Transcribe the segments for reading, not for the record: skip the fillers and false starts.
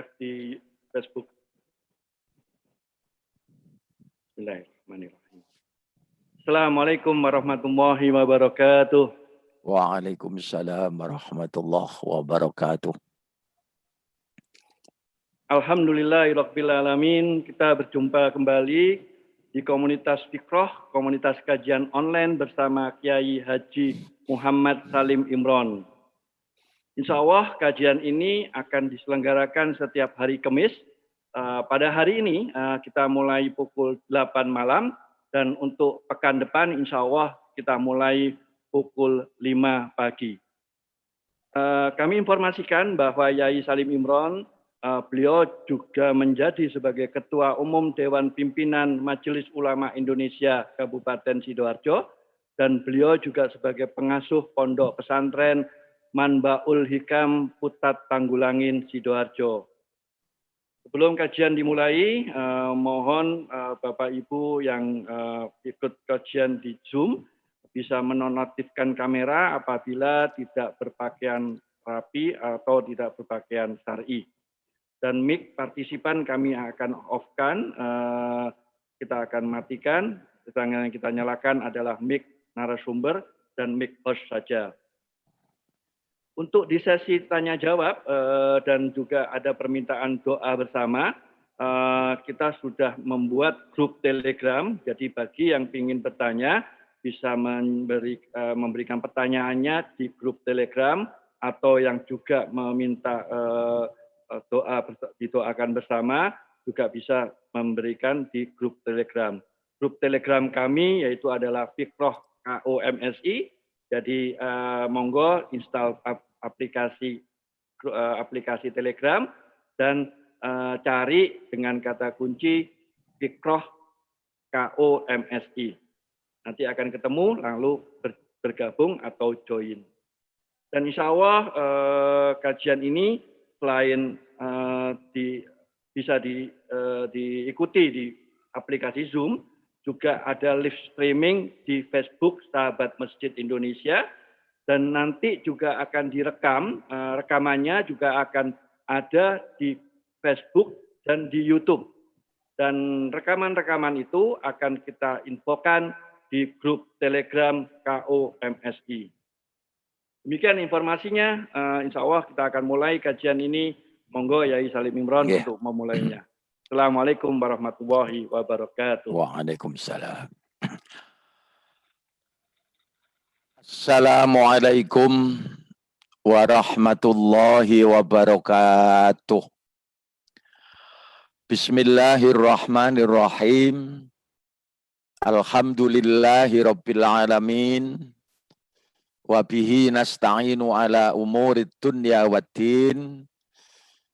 live di Facebook. Bismillahirrahmanirrahim. Assalamualaikum warahmatullahi wabarakatuh. Waalaikumsalam warahmatullahi wabarakatuh. Alhamdulillahirabbil alamin. Kita berjumpa kembali di komunitas Fikroh, komunitas kajian online bersama Kiai Haji Muhammad Salim Imron. Insya Allah kajian ini akan diselenggarakan setiap hari Kamis. Pada hari ini kita mulai pukul 8 malam dan untuk pekan depan insya Allah kita mulai pukul 5 pagi. Kami informasikan bahwa Yai Salim Imron, beliau juga menjadi sebagai Ketua Umum Dewan Pimpinan Majelis Ulama Indonesia Kabupaten Sidoarjo, dan beliau juga sebagai pengasuh Pondok Pesantren Manbaul Hikam Putat Tanggulangin Sidoarjo. Sebelum kajian dimulai, mohon Bapak Ibu yang ikut kajian di Zoom bisa menonaktifkan kamera apabila tidak berpakaian rapi atau tidak berpakaian syar'i. Dan mic partisipan kami akan off-kan, kita akan matikan. Yang kita nyalakan adalah mic narasumber dan mic host saja. Untuk di sesi tanya jawab dan juga ada permintaan doa bersama, kita sudah membuat grup Telegram. Jadi bagi yang ingin bertanya bisa memberikan pertanyaannya di grup Telegram, atau yang juga meminta doa didoakan bersama juga bisa memberikan di grup Telegram. Grup Telegram kami yaitu adalah Fikroh KOMSI. Jadi monggo install aplikasi Telegram dan cari dengan kata kunci Fikroh KOMSI. Nanti akan ketemu lalu bergabung atau join. Dan insya Allah kajian ini selain bisa diikuti di aplikasi Zoom, juga ada live streaming di Facebook Sahabat Masjid Indonesia, dan nanti juga akan direkam, rekamannya juga akan ada di Facebook dan di YouTube. Dan rekaman-rekaman itu akan kita infokan di grup Telegram KOMSI. Demikian informasinya, insya Allah kita akan mulai kajian ini. Monggo Yai Salim Imron untuk memulainya. Assalamualaikum warahmatullahi wabarakatuh. Waalaikumsalam. Assalamualaikum warahmatullahi wabarakatuh. Bismillahirrahmanirrahim. Alhamdulillahi rabbil alamin. Wa bihi nasta'inu ala umurid dunya waddin.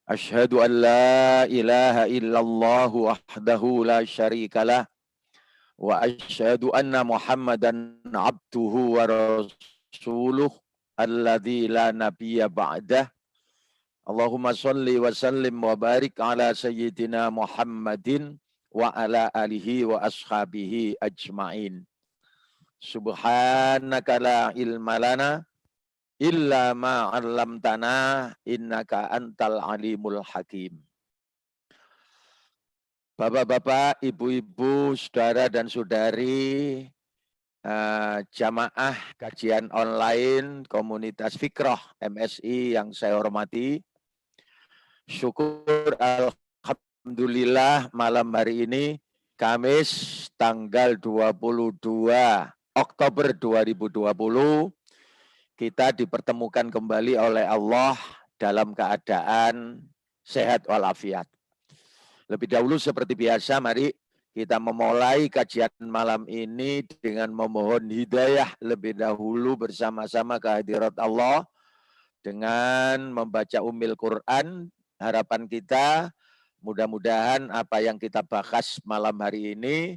Asyhadu an la ilaha illallah wahdahu la syarikalah. Wa asyhadu anna Muhammadan abduhu wa rasuluh alladzi la nabiyya ba'dah. Allahumma sholli wa sallim wa barik ala sayyidina Muhammadin wa ala alihi wa ashabihi ajma'in. Subhanaka la ilma lana illa ma 'allamtana innaka antal alimul hakim. Bapak-bapak, ibu-ibu, saudara dan saudari, jamaah kajian online komunitas Fikroh MSI yang saya hormati. Syukur alhamdulillah malam hari ini Kamis tanggal 22 Oktober 2020 kita dipertemukan kembali oleh Allah dalam keadaan sehat walafiat. Lebih dahulu seperti biasa, mari kita memulai kajian malam ini dengan memohon hidayah lebih dahulu bersama-sama kehadirat Allah dengan membaca Ummil Quran. Harapan kita mudah-mudahan apa yang kita bahas malam hari ini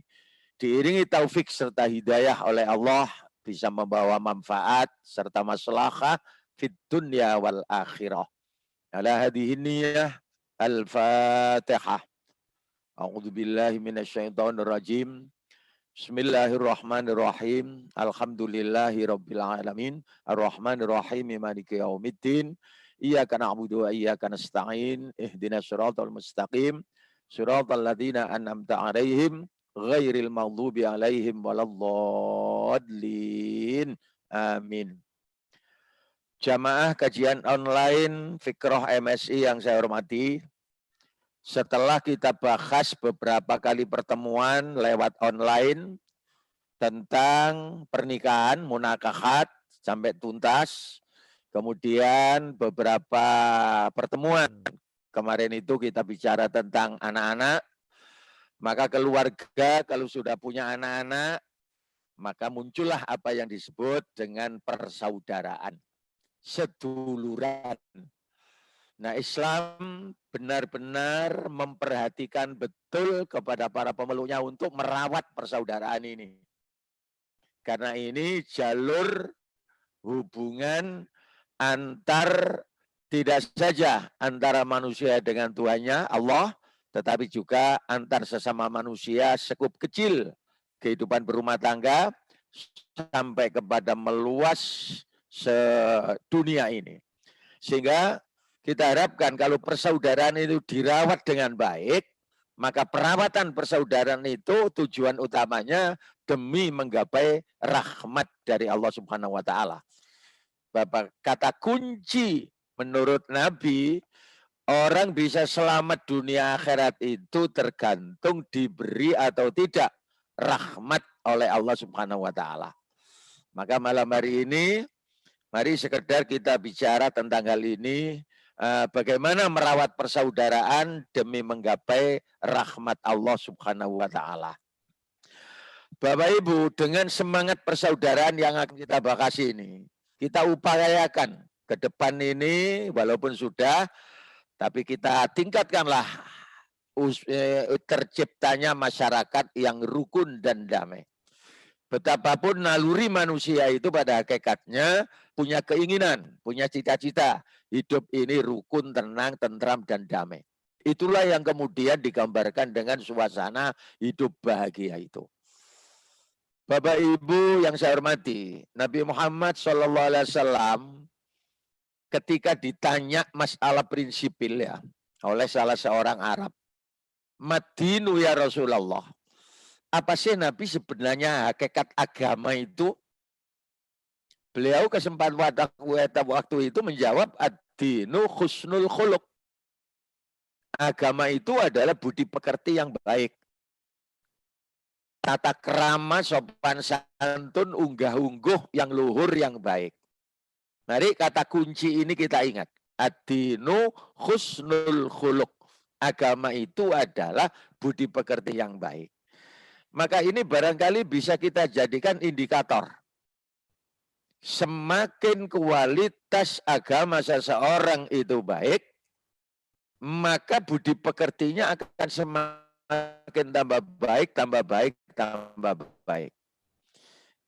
diiringi taufik serta hidayah oleh Allah bisa membawa manfaat serta maslahah fid dunya wal akhirah. Ala hadhihi niyyah al-Fatihah. A'udzu billahi minasyaitonir rajim. Bismillahirrahmanirrahim. Alhamdulillahi rabbil alamin. Arrahmanirrahim maliki yaumiddin. Iyyaka na'budu wa iyyaka nasta'in. Ihdinas siratal mustaqim. Siratal ladzina an'amta 'alaihim ghairil maghdubi 'alaihim waladdallin. Amin. Jamaah kajian online Fikroh MSI yang saya hormati, setelah kita bahas beberapa kali pertemuan lewat online tentang pernikahan, munakahat sampai tuntas, kemudian beberapa pertemuan kemarin itu kita bicara tentang anak-anak, maka keluarga kalau sudah punya anak-anak, maka muncullah apa yang disebut dengan persaudaraan, seduluran. Nah, Islam benar-benar memperhatikan betul kepada para pemeluknya untuk merawat persaudaraan ini. Karena ini jalur hubungan antar, tidak saja antara manusia dengan Tuhannya, Allah, tetapi juga antar sesama manusia sekup kecil kehidupan berumah tangga sampai kepada meluas sedunia ini. Sehingga kita harapkan kalau persaudaraan itu dirawat dengan baik, maka perawatan persaudaraan itu tujuan utamanya demi menggapai rahmat dari Allah Subhanahu wa taala. Bapak, kata kunci menurut Nabi, orang bisa selamat dunia akhirat itu tergantung diberi atau tidak rahmat oleh Allah Subhanahu wa taala. Maka malam hari ini mari sekedar kita bicara tentang hal ini, bagaimana merawat persaudaraan demi menggapai rahmat Allah Subhanahu wa taala. Bapak Ibu, dengan semangat persaudaraan yang akan kita bahas ini, kita upayakan ke depan ini walaupun sudah, tapi kita tingkatkanlah terciptanya masyarakat yang rukun dan damai. Betapapun naluri manusia itu pada hakikatnya punya keinginan, punya cita-cita. Hidup ini rukun, tenang, tentram, dan damai. Itulah yang kemudian digambarkan dengan suasana hidup bahagia itu. Bapak Ibu yang saya hormati, Nabi Muhammad SAW ketika ditanya masalah prinsipil ya oleh salah seorang Arab, Madinu ya Rasulullah, apa sih Nabi sebenarnya hakikat agama itu? Beliau kesempatan waktu itu menjawab, ad-dinu husnul khuluq. Agama itu adalah budi pekerti yang baik. Tata krama, sopan santun, unggah-ungguh yang luhur yang baik. Mari kata kunci ini kita ingat. Ad-dinu husnul khuluq. Agama itu adalah budi pekerti yang baik. Maka ini barangkali bisa kita jadikan indikator. Semakin kualitas agama seseorang itu baik, maka budi pekertinya akan semakin tambah baik, tambah baik, tambah baik.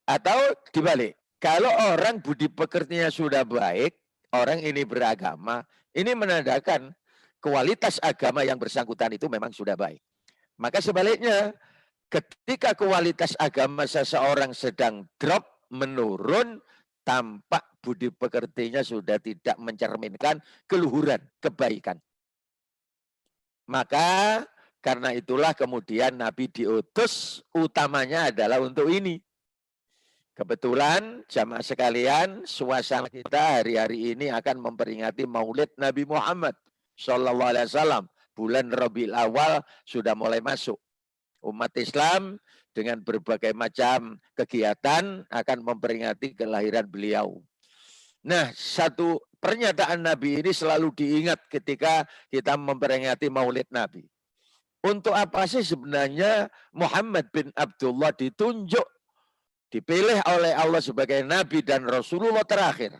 Atau dibalik, kalau orang budi pekertinya sudah baik, orang ini beragama, ini menandakan kualitas agama yang bersangkutan itu memang sudah baik. Maka sebaliknya, ketika kualitas agama seseorang sedang drop, menurun, tampak budi pekertinya sudah tidak mencerminkan keluhuran, kebaikan. Maka karena itulah kemudian Nabi diutus utamanya adalah untuk ini. Kebetulan jamaah sekalian, suasana kita hari-hari ini akan memperingati Maulid Nabi Muhammad SAW. Bulan Rabiul Awal sudah mulai masuk. Umat Islam dengan berbagai macam kegiatan akan memperingati kelahiran beliau. Nah, satu pernyataan Nabi ini selalu diingat ketika kita memperingati Maulid Nabi. Untuk apa sih sebenarnya Muhammad bin Abdullah ditunjuk, dipilih oleh Allah sebagai Nabi dan Rasulullah terakhir?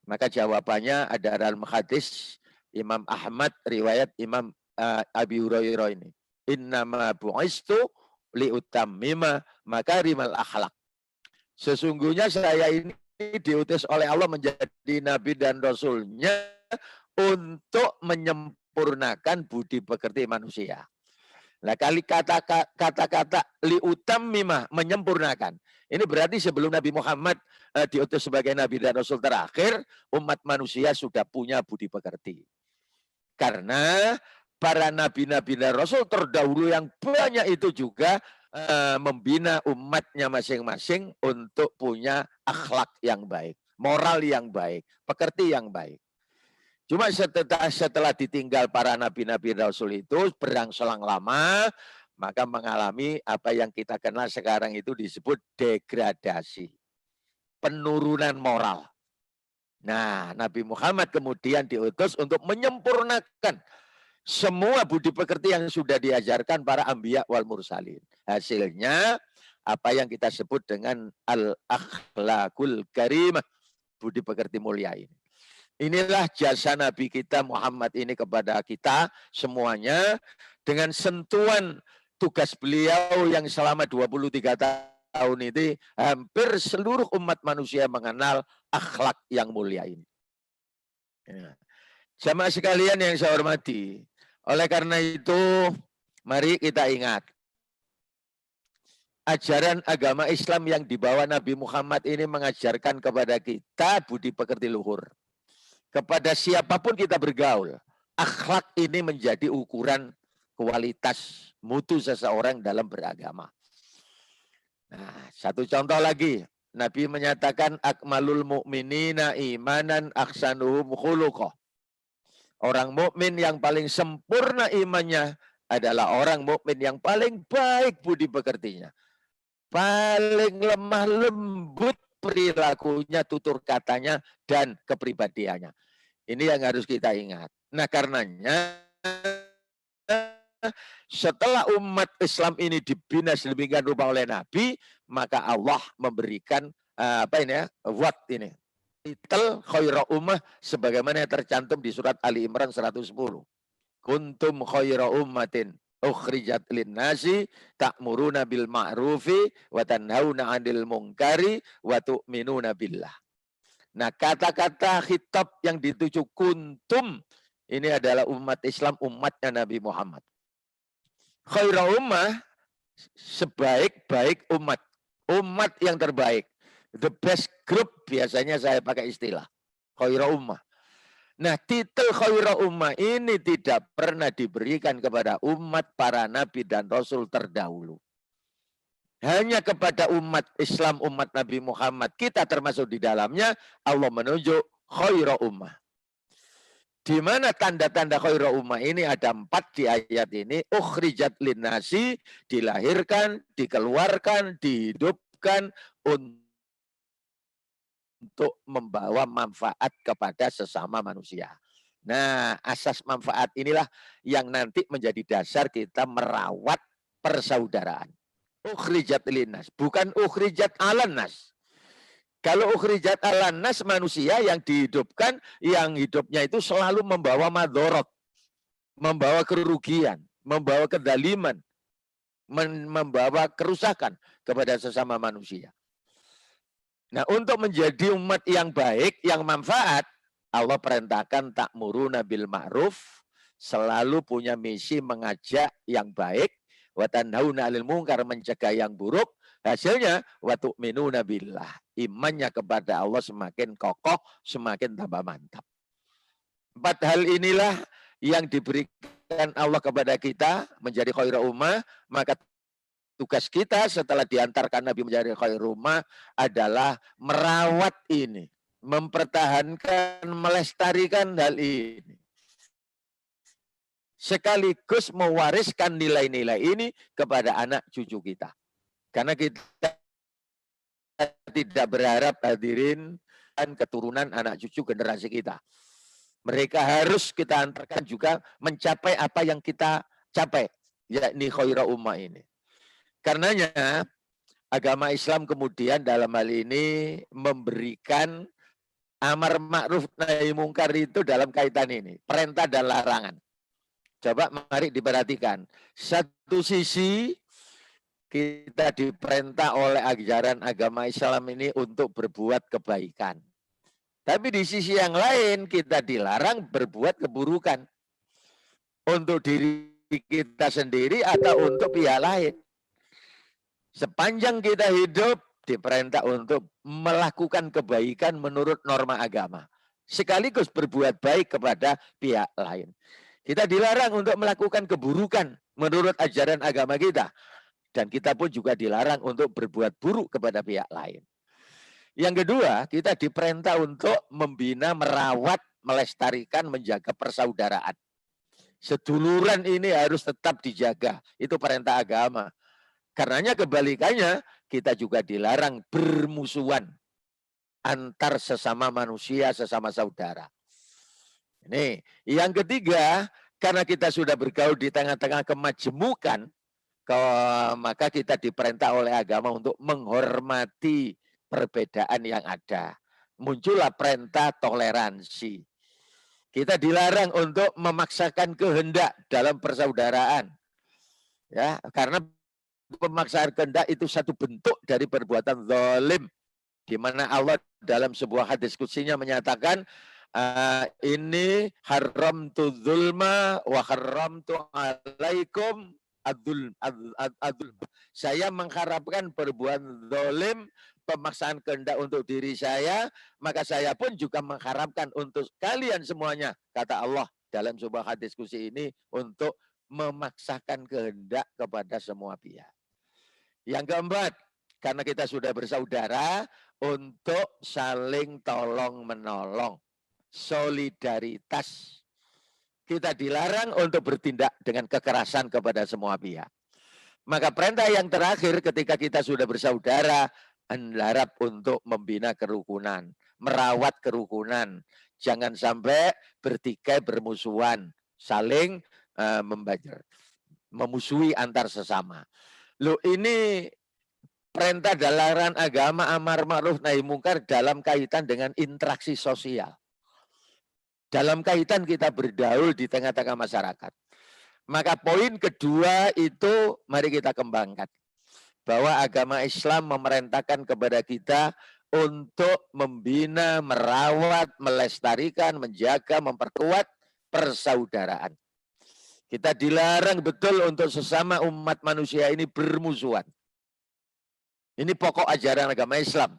Maka jawabannya ada dalam hadis Imam Ahmad, riwayat Imam Abi Hurairah ini. Innama bu'istu liutammima makarimal akhlak. Sesungguhnya saya ini diutus oleh Allah menjadi Nabi dan Rasulnya untuk menyempurnakan budi pekerti manusia. Nah, kali kata-kata liutammimah, menyempurnakan. Ini berarti sebelum Nabi Muhammad diutus sebagai Nabi dan Rasul terakhir, umat manusia sudah punya budi pekerti. Karena para Nabi-Nabi dan Rasul terdahulu yang banyak itu juga membina umatnya masing-masing untuk punya akhlak yang baik, moral yang baik, pekerti yang baik. Cuma setelah ditinggal para nabi-nabi rasul itu berselang lama, maka mengalami apa yang kita kenal sekarang itu disebut degradasi, penurunan moral. Nah, Nabi Muhammad kemudian diutus untuk menyempurnakan semua budi pekerti yang sudah diajarkan para anbiya wal mursalin. Hasilnya apa yang kita sebut dengan al-akhlaqul karimah, budi pekerti mulia ini. Inilah jasa Nabi kita Muhammad ini kepada kita semuanya dengan sentuhan tugas beliau yang selama 23 tahun ini hampir seluruh umat manusia mengenal akhlak yang mulia ini. Ya. Jamaah sekalian yang saya hormati, oleh karena itu mari kita ingat ajaran agama Islam yang dibawa Nabi Muhammad ini mengajarkan kepada kita budi pekerti luhur. Kepada siapapun kita bergaul, akhlak ini menjadi ukuran kualitas mutu seseorang dalam beragama. Nah, satu contoh lagi, Nabi menyatakan akmalul mu'minina imanan aksanuhum khuluqah. Orang mukmin yang paling sempurna imannya adalah orang mukmin yang paling baik budi pekertinya. Paling lemah lembut perilakunya, tutur katanya, dan kepribadiannya. Ini yang harus kita ingat. Nah, karenanya setelah umat Islam ini dibina sedemikian rupa oleh Nabi, maka Allah memberikan ini titel khaira ummah sebagaimana yang tercantum di surat Ali Imran 110. Kuntum khaira ummatin ukhrijat linnasi ta'muruna bil ma'rufi wa tanhauna 'anil munkari wa tu'minuna billah. Nah, kata-kata khitab yang dituju kuntum ini adalah umat Islam, umatnya Nabi Muhammad. Khaira ummah, sebaik-baik umat, umat yang terbaik. The best group biasanya saya pakai istilah khaira ummah. Nah, titel khaira ummah ini tidak pernah diberikan kepada umat para nabi dan rasul terdahulu. Hanya kepada umat Islam, umat Nabi Muhammad, kita termasuk di dalamnya, Allah menunjuk khaira ummah. Di mana tanda-tanda khaira ummah ini ada 4 di ayat ini. Ukhrijat linnasi, dilahirkan, dikeluarkan, dihidupkan untuk membawa manfaat kepada sesama manusia. Nah, asas manfaat inilah yang nanti menjadi dasar kita merawat persaudaraan. Ukhrijat linnas, bukan ukhrijat alannas. Kalau ukhrijat alannas, manusia yang dihidupkan, yang hidupnya itu selalu membawa madorot, membawa kerugian, membawa kedaliman, membawa kerusakan kepada sesama manusia. Nah, untuk menjadi umat yang baik, yang manfaat, Allah perintahkan ta'muruna bil ma'ruf, selalu punya misi mengajak yang baik, wa tanhauna 'anil munkar, mencegah yang buruk. Hasilnya wa tu'minuna billah, imannya kepada Allah semakin kokoh, semakin tambah mantap. 4 hal inilah yang diberikan Allah kepada kita menjadi khaira ummah, maka tugas kita setelah diantarkan Nabi menjadi khairul ummah adalah merawat ini, mempertahankan, melestarikan hal ini. Sekaligus mewariskan nilai-nilai ini kepada anak cucu kita. Karena kita tidak berharap hadirin dan keturunan anak cucu generasi kita. Mereka harus kita antarkan juga mencapai apa yang kita capai, yakni khaira ummah ini. Karenanya agama Islam kemudian dalam hal ini memberikan amar ma'ruf nahi mungkar itu dalam kaitan ini, perintah dan larangan. Coba mari diperhatikan. Satu sisi kita diperintah oleh ajaran agama Islam ini untuk berbuat kebaikan. Tapi di sisi yang lain kita dilarang berbuat keburukan. Untuk diri kita sendiri atau untuk pihak lain. Sepanjang kita hidup, diperintah untuk melakukan kebaikan menurut norma agama. Sekaligus berbuat baik kepada pihak lain. Kita dilarang untuk melakukan keburukan menurut ajaran agama kita. Dan kita pun juga dilarang untuk berbuat buruk kepada pihak lain. Yang kedua, kita diperintah untuk membina, merawat, melestarikan, menjaga persaudaraan. Seduluran ini harus tetap dijaga. Itu perintah agama. Karenanya kebalikannya, kita juga dilarang bermusuhan antar sesama manusia, sesama saudara. Ini yang ketiga, karena kita sudah bergaul di tengah-tengah kemajemukan, maka kita diperintah oleh agama untuk menghormati perbedaan yang ada. Muncullah perintah toleransi. Kita dilarang untuk memaksakan kehendak dalam persaudaraan. Ya, karena pemaksaan kehendak itu satu bentuk dari perbuatan zalim, di mana Allah dalam sebuah hadis qudsinya menyatakan, ini haramtu dzulma wa haramtu alaikum adzulm. Saya mengharapkan perbuatan zalim, pemaksaan kehendak untuk diri saya, maka saya pun juga mengharapkan untuk kalian semuanya, kata Allah dalam sebuah hadis qudsi ini, untuk memaksakan kehendak kepada semua pihak. Yang keempat, karena kita sudah bersaudara, untuk saling tolong-menolong. Solidaritas. Kita dilarang untuk bertindak dengan kekerasan kepada semua pihak. Maka perintah yang terakhir ketika kita sudah bersaudara, harap untuk membina kerukunan, merawat kerukunan. Jangan sampai bertikai bermusuhan, saling membajar, memusuhi antar sesama. Loh, ini perintah dalaran agama amar ma'ruf nahi mungkar dalam kaitan dengan interaksi sosial. Dalam kaitan kita bergaul di tengah-tengah masyarakat. Maka poin kedua itu mari kita kembangkan. Bahwa agama Islam memerintahkan kepada kita untuk membina, merawat, melestarikan, menjaga, memperkuat persaudaraan. Kita dilarang betul untuk sesama umat manusia ini bermusuhan. Ini pokok ajaran agama Islam.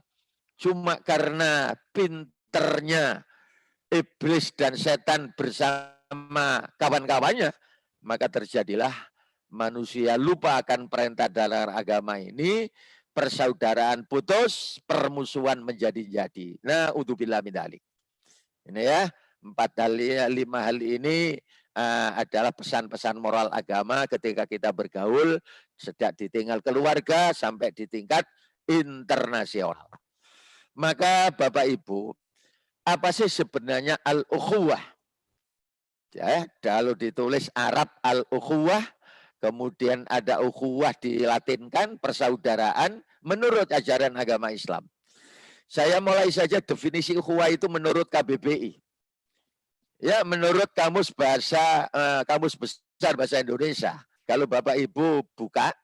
Cuma karena pinternya iblis dan setan bersama kawan-kawannya, maka terjadilah manusia lupa akan perintah dalam agama ini, persaudaraan putus, permusuhan menjadi-jadi. Nah, udzubillah min dzalik. Ini ya, 5 hal ini adalah pesan-pesan moral agama ketika kita bergaul, sejak ditinggal keluarga sampai di tingkat internasional. Maka Bapak Ibu, apa sih sebenarnya al-ukhuwah? Ya, kalau ditulis Arab al-ukhuwah, kemudian ada ukhuwah dilatinkan, persaudaraan, menurut ajaran agama Islam. Saya mulai saja definisi ukhuwah itu menurut KBBI. Ya, menurut kamus besar bahasa Indonesia. Kalau Bapak Ibu buka,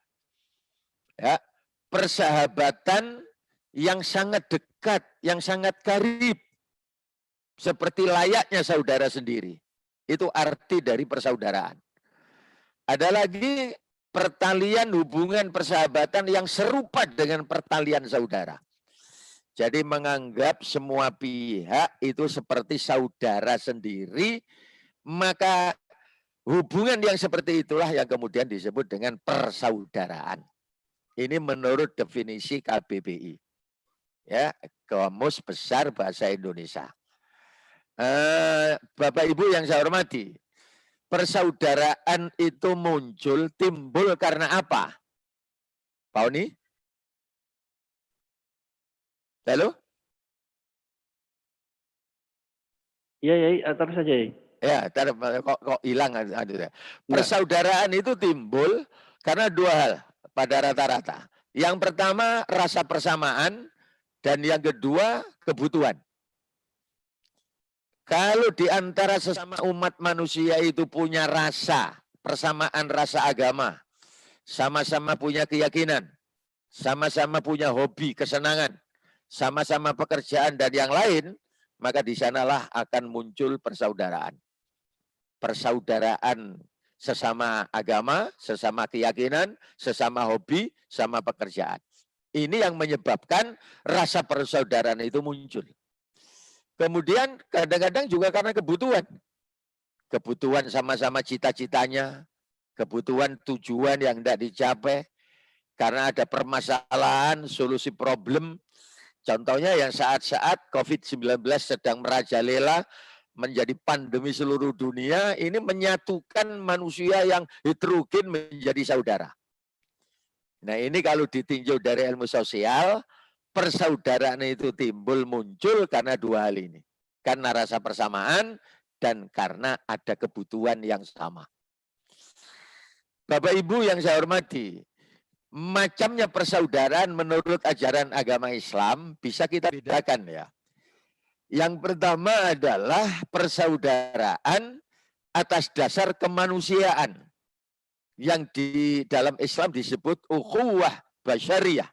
ya, persahabatan yang sangat dekat, yang sangat karib, seperti layaknya saudara sendiri. Itu arti dari persaudaraan. Ada lagi pertalian hubungan persahabatan yang serupa dengan pertalian saudara. Jadi menganggap semua pihak itu seperti saudara sendiri, maka hubungan yang seperti itulah yang kemudian disebut dengan persaudaraan. Ini menurut definisi KBBI. Ya, Kamus Besar Bahasa Indonesia. Bapak Ibu yang saya hormati, persaudaraan itu timbul karena apa? Pak Oni? Halo? Iya, terus saja. Ya, kok hilang. Persaudaraan itu timbul karena dua hal pada rata-rata. Yang pertama rasa persamaan dan yang kedua kebutuhan. Kalau di antara sesama umat manusia itu punya rasa, persamaan rasa agama, sama-sama punya keyakinan, sama-sama punya hobi, kesenangan, sama-sama pekerjaan dan yang lain, maka di sanalah akan muncul persaudaraan. Persaudaraan sesama agama, sesama keyakinan, sesama hobi, sama pekerjaan. Ini yang menyebabkan rasa persaudaraan itu muncul. Kemudian kadang-kadang juga karena kebutuhan. Kebutuhan sama-sama cita-citanya, kebutuhan tujuan yang tidak dicapai, karena ada permasalahan, solusi problem. Contohnya yang saat-saat COVID-19 sedang merajalela, menjadi pandemi seluruh dunia, ini menyatukan manusia yang heterogen menjadi saudara. Nah ini kalau ditinjau dari ilmu sosial, persaudaraan itu timbul muncul karena dua hal ini. Karena rasa persamaan dan karena ada kebutuhan yang sama. Bapak Ibu yang saya hormati, macamnya persaudaraan menurut ajaran agama Islam bisa kita bedakan ya. Yang pertama adalah persaudaraan atas dasar kemanusiaan yang di dalam Islam disebut ukhuwah basyariyah.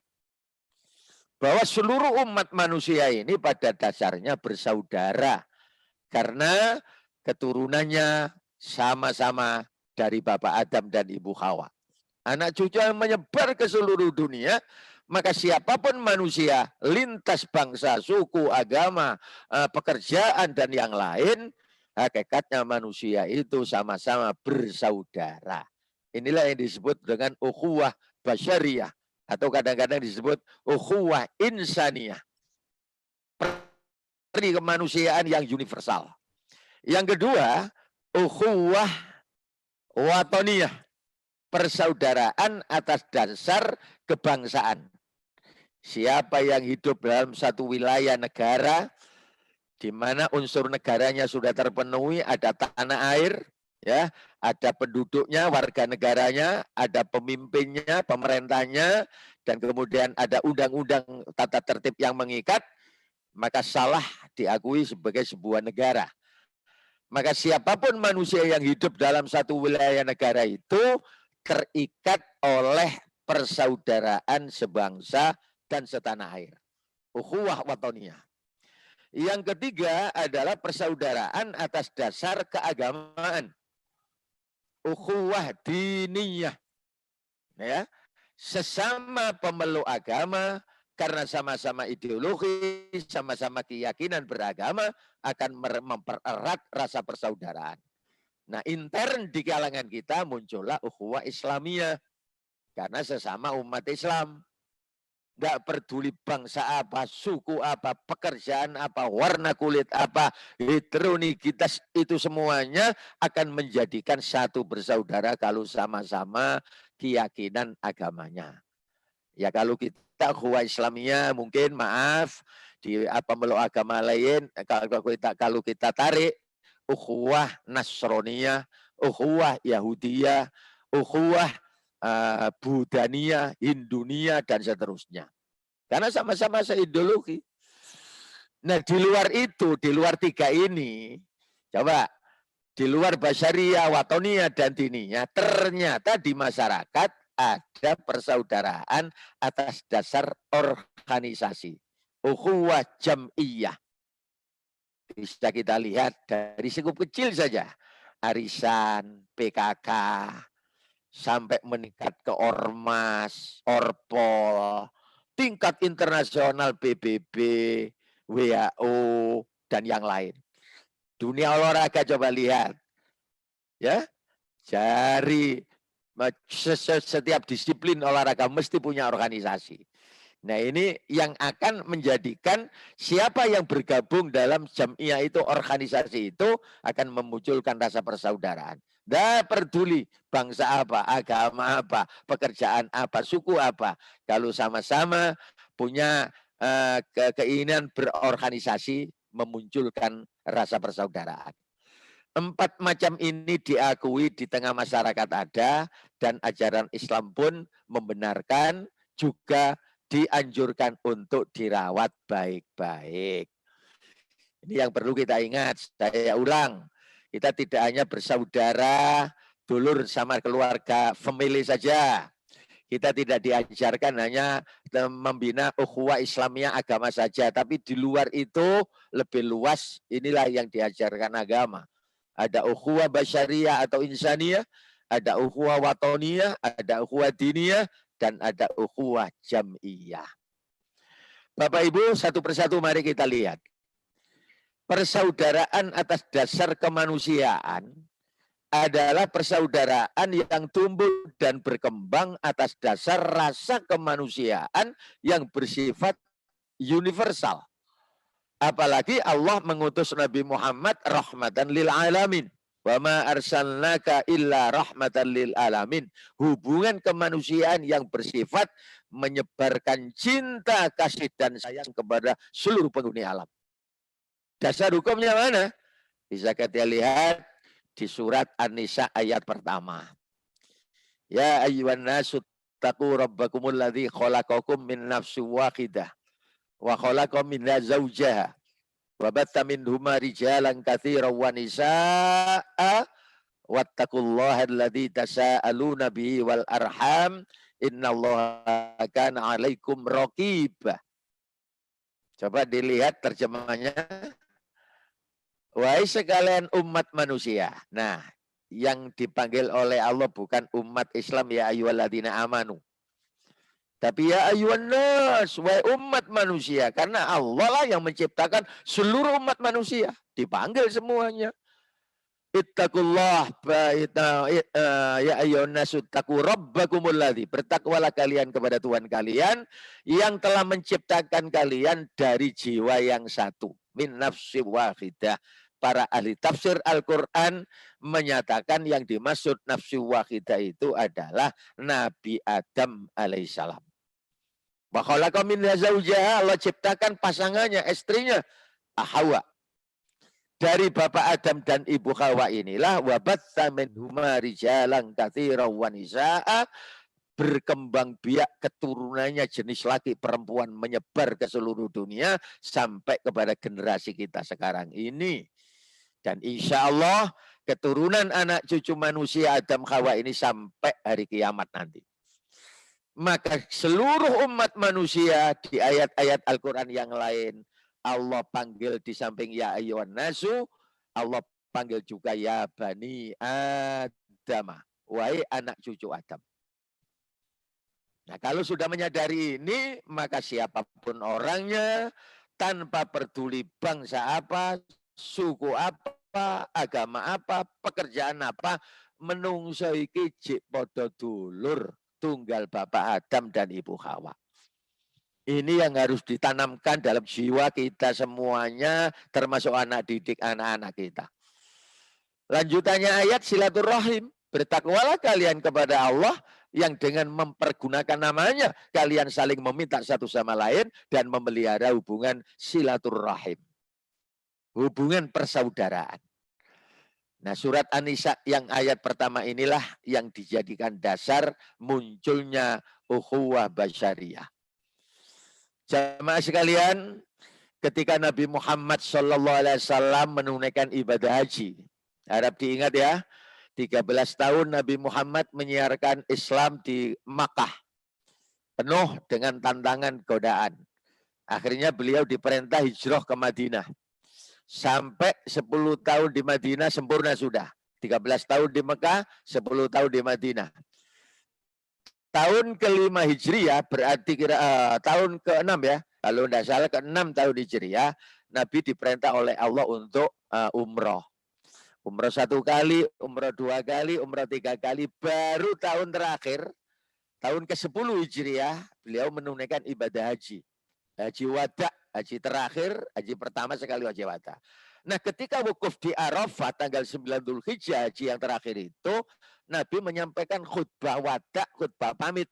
Bahwa seluruh umat manusia ini pada dasarnya bersaudara karena keturunannya sama-sama dari Bapak Adam dan Ibu Hawa. Anak cucu yang menyebar ke seluruh dunia, maka siapapun manusia, lintas bangsa, suku, agama, pekerjaan, dan yang lain, hakikatnya manusia itu sama-sama bersaudara. Inilah yang disebut dengan ukhuwah basyariyah, atau kadang-kadang disebut ukhuwah insaniyah. Kemanusiaan yang universal. Yang kedua, ukhuwah watoniyah. Persaudaraan atas dasar kebangsaan. Siapa yang hidup dalam satu wilayah negara di mana unsur negaranya sudah terpenuhi, ada tanah air, ya, ada penduduknya, warga negaranya, ada pemimpinnya, pemerintahnya, dan kemudian ada undang-undang tata tertib yang mengikat, maka salah diakui sebagai sebuah negara. Maka siapapun manusia yang hidup dalam satu wilayah negara itu terikat oleh persaudaraan sebangsa dan setanah air. Ukhuwah watoniyah. Yang ketiga adalah persaudaraan atas dasar keagamaan. Ukhuwah diniyah. Ya, sesama pemeluk agama karena sama-sama ideologi, sama-sama keyakinan beragama akan mempererat rasa persaudaraan. Nah, intern di kalangan kita muncullah ukhuwah Islamiyah. Karena sesama umat Islam. Nggak peduli bangsa apa, suku apa, pekerjaan apa, warna kulit apa, heterogenitas itu semuanya akan menjadikan satu bersaudara kalau sama-sama keyakinan agamanya. Ya kalau kita ukhuwah Islamiyah mungkin maaf, di pemeluk agama lain, kalau kita tarik, ukhuwah Nasroniyah, ukhuwah Yahudiyah, ukhuwah Buddhaniyah, Hindunia, dan seterusnya. Karena sama-sama seideologi. Nah di luar itu, di luar tiga ini, coba di luar basyariyah, watoniyah, dan diniyah, ternyata di masyarakat ada persaudaraan atas dasar organisasi. Ukhuwah jam'iyah. Bisa kita lihat dari sekup kecil saja. Arisan, PKK, sampai meningkat ke Ormas, Orpol, tingkat internasional PBB, WHO, dan yang lain. Dunia olahraga coba lihat. Ya, dari setiap disiplin olahraga mesti punya organisasi. Nah ini yang akan menjadikan siapa yang bergabung dalam jam'iyah itu, organisasi itu akan memunculkan rasa persaudaraan. Tidak peduli bangsa apa, agama apa, pekerjaan apa, suku apa. Kalau sama-sama punya keinginan berorganisasi, memunculkan rasa persaudaraan. 4 macam ini diakui di tengah masyarakat ada, dan ajaran Islam pun membenarkan, juga dianjurkan untuk dirawat baik-baik. Ini yang perlu kita ingat. Saya ulang, kita tidak hanya bersaudara, dulur sama keluarga, family saja. Kita tidak diajarkan hanya membina ukhuwah Islamiyah agama saja, tapi di luar itu lebih luas. Inilah yang diajarkan agama. Ada ukhuwah basyariyah atau insaniyah, Ada ukhuwah watoniyah, ada ukhuwah diniyah, dan ada ukhuwah jam'iyah. Bapak Ibu, satu persatu mari kita lihat. Persaudaraan atas dasar kemanusiaan adalah persaudaraan yang tumbuh dan berkembang atas dasar rasa kemanusiaan yang bersifat universal. Apalagi Allah mengutus Nabi Muhammad rahmatan lil alamin. Wa ma arsalnaka illa rahmatan lil alamin. Hubungan kemanusiaan yang bersifat menyebarkan cinta, kasih, dan sayang kepada seluruh penghuni alam. Dasar hukumnya mana? Bisa kita lihat di surat An-Nisa ayat pertama. Ya ayyuhan nasu taqu rabbakumul ladzi khalaqakum min nafsin wahidah wa khalaqa minha zawjaha wa batta minhuma rijalan katsiran wa nisaa'a wattaqullaha alladzi tasaaluna bihi wal arham innallaha kana 'alaikum raqiba. Coba dilihat terjemahannya. Wahai sekalian umat manusia. Nah, yang dipanggil oleh Allah bukan umat Islam ya ayyuhalladzina amanu. Tapi ya ayyuhan nas, wahai umat manusia. Karena Allah lah yang menciptakan seluruh umat manusia. Dipanggil semuanya. Ittaqullah ya ayyuhan nas ittaqu rabbakumul ladzi. Bertakwalah kalian kepada Tuhan kalian yang telah menciptakan kalian dari jiwa yang satu. Min nafsi wahidah. Para ahli tafsir Al-Quran menyatakan yang dimaksud nafsi wahidah itu adalah Nabi Adam alaihissalam. Wa khalaqa minha zawjaha, Allah ciptakan pasangannya, istrinya, Hawa. Dari Bapak Adam dan Ibu Hawa inilah wa batsa minhuma rijalan katsiran wa nisaa'a, berkembang biak keturunannya jenis laki perempuan menyebar ke seluruh dunia sampai kepada generasi kita sekarang ini. Dan insya Allah keturunan anak cucu manusia Adam Hawa ini sampai hari kiamat nanti. Maka seluruh umat manusia di ayat-ayat Al-Quran yang lain, Allah panggil di samping ya ayyuhan nasu, Allah panggil juga ya bani Adam, wahai anak cucu Adam. Nah kalau sudah menyadari ini, maka siapapun orangnya, tanpa peduli bangsa apa, suku apa, agama apa, pekerjaan apa, menungso iki jek padha dulur tunggal Bapak Adam dan Ibu Hawa. Ini yang harus ditanamkan dalam jiwa kita semuanya, termasuk anak didik anak-anak kita. Lanjutannya ayat silaturahim. Bertakwalah kalian kepada Allah yang dengan mempergunakan namanya, kalian saling meminta satu sama lain dan memelihara hubungan silaturahim. Hubungan persaudaraan. Nah surat An-Nisa yang ayat pertama inilah yang dijadikan dasar munculnya ukhuwah basyariyah. Jamaah sekalian, ketika Nabi Muhammad SAW menunaikan ibadah haji, harap diingat ya, 13 tahun Nabi Muhammad menyiarkan Islam di Makkah, penuh dengan tantangan godaan. Akhirnya beliau diperintah hijrah ke Madinah. Sampai 10 tahun di Madinah sempurna sudah. 13 tahun di Mekah, 10 tahun di Madinah. Tahun ke-5 Hijriah berarti tahun ke-6 ya. Kalau tidak salah ke-6 tahun Hijriah, Nabi diperintah oleh Allah untuk umroh. Umroh 1 kali, umroh 2 kali, umroh 3 kali. Baru tahun terakhir, tahun ke-10 Hijriah, beliau menunaikan ibadah haji. Haji wada, haji terakhir, haji pertama sekali haji wada. Nah ketika wukuf di Arafah tanggal 9 Dzulhijjah, haji yang terakhir itu, Nabi menyampaikan khutbah wada, khutbah pamit.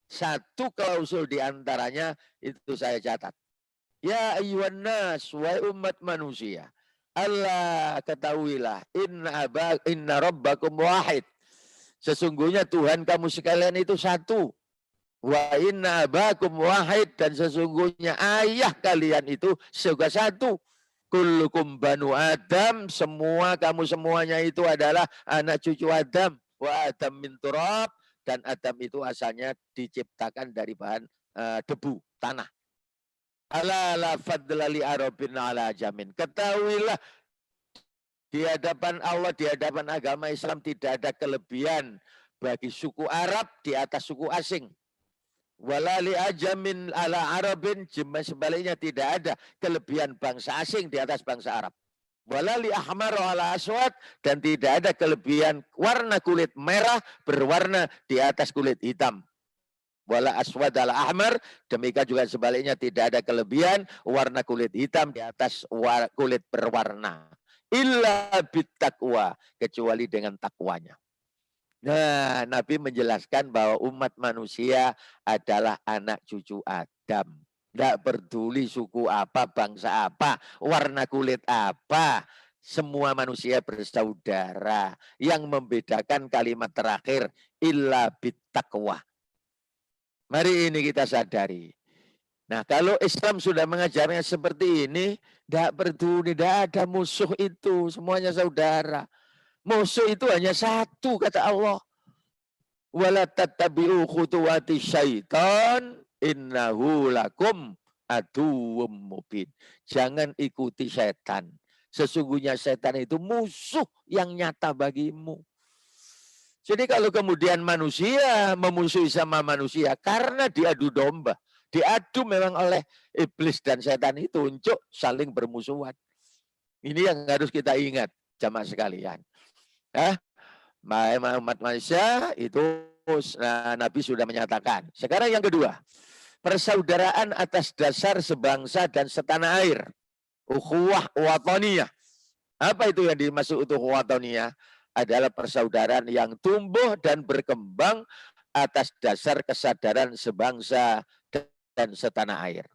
Satu klausul diantaranya itu saya catat. Ya ayyuhan nas, wahai umat manusia. Allah ketahuilah, inna rabbakum wahid. Sesungguhnya Tuhan kamu sekalian itu satu. Wa inna abakum wahid, dan sesungguhnya ayah kalian itu juga satu. Kullukum banu Adam, semua kamu semuanya itu adalah anak cucu Adam. Wa Adam min turab, dan Adam itu asalnya diciptakan dari bahan debu, tanah. Ala la fadla li arabin ala jamin. Ketahuilah Di hadapan Allah, di hadapan agama Islam tidak ada kelebihan bagi suku Arab di atas suku asing. Wala li ajamin ala Arabin, sebaliknya tidak ada kelebihan bangsa asing di atas bangsa Arab. Wala li ahmar ala aswad, dan tidak ada kelebihan warna kulit merah berwarna di atas kulit hitam. Wala aswad ala ahmar, demikian juga sebaliknya tidak ada kelebihan warna kulit hitam di atas kulit berwarna. Illa bittaqwa, kecuali dengan takwanya. Nah, Nabi menjelaskan bahwa umat manusia adalah anak cucu Adam. Tidak peduli suku apa, bangsa apa, warna kulit apa. Semua manusia bersaudara. Yang membedakan kalimat terakhir, illa bittaqwa. Mari ini kita sadari. Nah, kalau Islam sudah mengajarnya seperti ini, tidak peduli, tidak ada musuh itu, semuanya saudara. Musuh itu hanya satu, kata Allah. Wala tattabi'u khutuwati syaitan innahu lakum aduwwum mubin. Jangan ikuti setan. Sesungguhnya setan itu musuh yang nyata bagimu. Jadi kalau kemudian manusia memusuhi sama manusia karena diadu domba, diadu memang oleh iblis dan setan itu untuk saling bermusuhan. Ini yang harus kita ingat, jamaah sekalian. Umat manusia itu Nabi sudah menyatakan. Sekarang yang kedua, persaudaraan atas dasar sebangsa dan setanah air. Ukhuwah wataniyah. Apa itu yang dimaksud ukhuwah wataniyah? Adalah persaudaraan yang tumbuh dan berkembang atas dasar kesadaran sebangsa dan setanah air.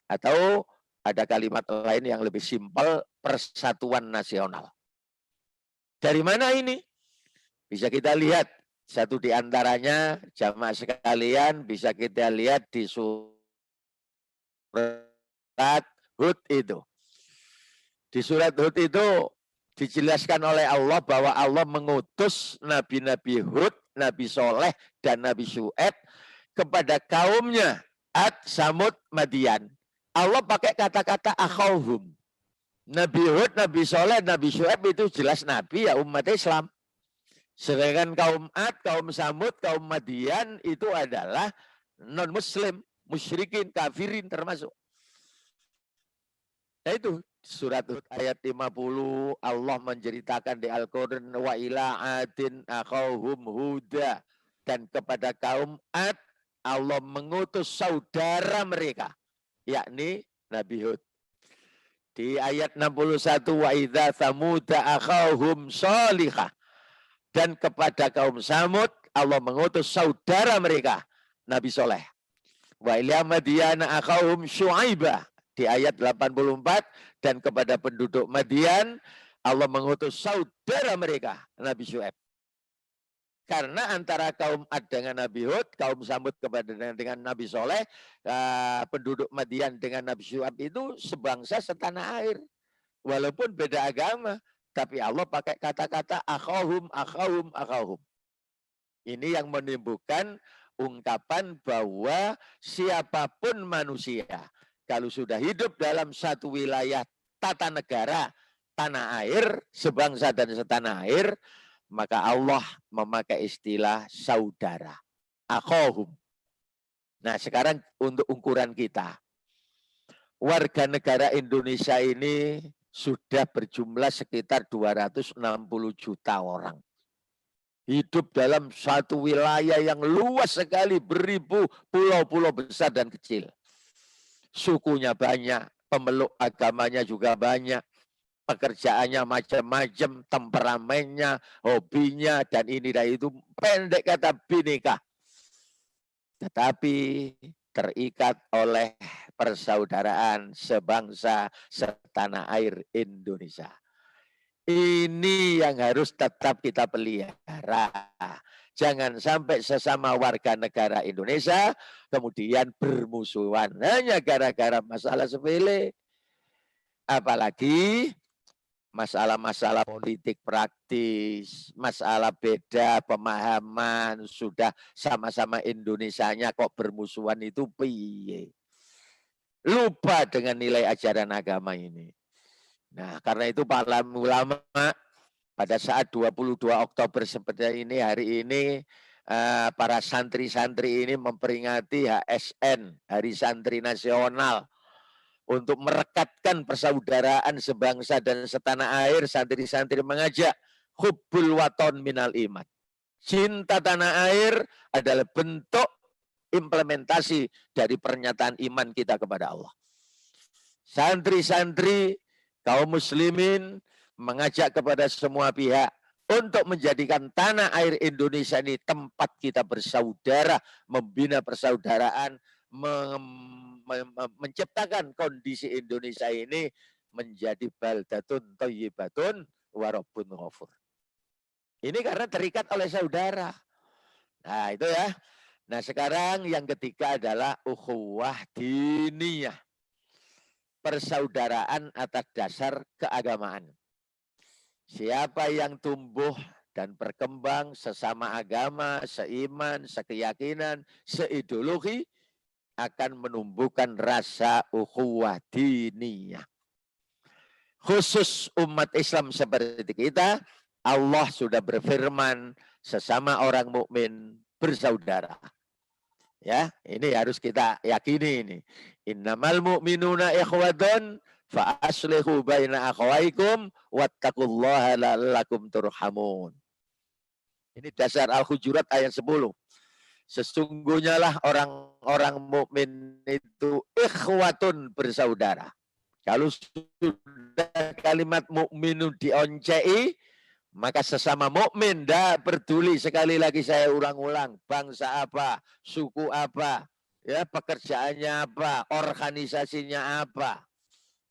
Atau ada kalimat lain yang lebih simpel, persatuan nasional. Dari mana ini? Bisa kita lihat, satu di antaranya, jamaah sekalian, bisa kita lihat di surat Hud itu. Di surat Hud itu dijelaskan oleh Allah bahwa Allah mengutus Nabi-Nabi Hud, Nabi Soleh, dan Nabi Syu'aib kepada kaumnya, Ad, Samud, Madian. Allah pakai kata-kata akhawhum. Nabi Hud, Nabi Soleh, Nabi Syu'aib itu jelas Nabi ya umat Islam. Sedangkan kaum Ad, kaum Samud, kaum Madian itu adalah non-muslim, musyrikin, kafirin termasuk. Nah itu surat Hud ayat 50 Allah menceritakan di Al-Quran wa ila adin akhawhum huda, dan kepada kaum Ad Allah mengutus saudara mereka yakni Nabi Hud. Di ayat 61 wa idza samuda akhawhum salihah, dan kepada kaum Samud Allah mengutus saudara mereka Nabi Soleh. Wa ila Madyana akhawhum Syu'aibah di ayat 84, dan kepada penduduk Madian Allah mengutus saudara mereka Nabi Syu'aib. Karena antara kaum Ad dengan Nabi Hud, kaum Samud dengan Nabi Soleh, penduduk Madian dengan Nabi Syu'aib itu sebangsa setanah air. Walaupun beda agama, tapi Allah pakai kata-kata akhawhum, akhawhum, akhawhum. Ini yang menimbulkan ungkapan bahwa siapapun manusia, kalau sudah hidup dalam satu wilayah tata negara, tanah air, sebangsa dan setanah air, maka Allah memakai istilah saudara, akhawhum. Nah sekarang untuk ukuran kita, warga negara Indonesia ini sudah berjumlah sekitar 260 juta orang. Hidup dalam satu wilayah yang luas sekali, beribu pulau-pulau besar dan kecil. Sukunya banyak, pemeluk agamanya juga banyak, pekerjaannya macam-macam, temperamennya, hobinya, dan ini dan itu, pendek kata bineka. Tetapi terikat oleh persaudaraan sebangsa setanah air Indonesia. Ini yang harus tetap kita pelihara. Jangan sampai sesama warga negara Indonesia kemudian bermusuhan hanya gara-gara masalah sepele. Apalagi masalah-masalah politik praktis, masalah beda pemahaman, sudah sama-sama Indonesianya kok bermusuhan itu piye. Lupa dengan nilai ajaran agama ini. Nah, karena itu para ulama pada saat 22 Oktober seperti ini, hari ini, para santri-santri ini memperingati HSN, Hari Santri Nasional. Untuk merekatkan persaudaraan sebangsa dan setanah air, santri-santri mengajak hubbul waton minal iman. Cinta tanah air adalah bentuk implementasi dari pernyataan iman kita kepada Allah. Santri-santri, kaum muslimin mengajak kepada semua pihak untuk menjadikan tanah air Indonesia ini tempat kita bersaudara, membina persaudaraan, menciptakan kondisi Indonesia ini menjadi baldatun thayyibatun wa rabbun ghafur. Ini karena terikat oleh saudara. Nah, itu ya. Nah, sekarang yang ketiga adalah ukhuwah diniyah. Persaudaraan atas dasar keagamaan. Siapa yang tumbuh dan berkembang sesama agama, seiman, sekeyakinan, seideologi akan menumbuhkan rasa ukhuwah diniyah. Khusus umat Islam seperti kita, Allah sudah berfirman, sesama orang mukmin bersaudara. Ya, ini harus kita yakini ini. Innamal mu'minuna ikhwatun fa aslihu baina akhawaikum wattaqullaha la'allakum turhamun. Ini dasar Al-Hujurat ayat 10. Sesungguhnya lah orang-orang mukmin itu ikhwatun, bersaudara. Kalau sudah kalimat mukminun dioncei, maka sesama mukmin tidak peduli, sekali lagi saya ulang-ulang, bangsa apa, suku apa, ya pekerjaannya apa, organisasinya apa,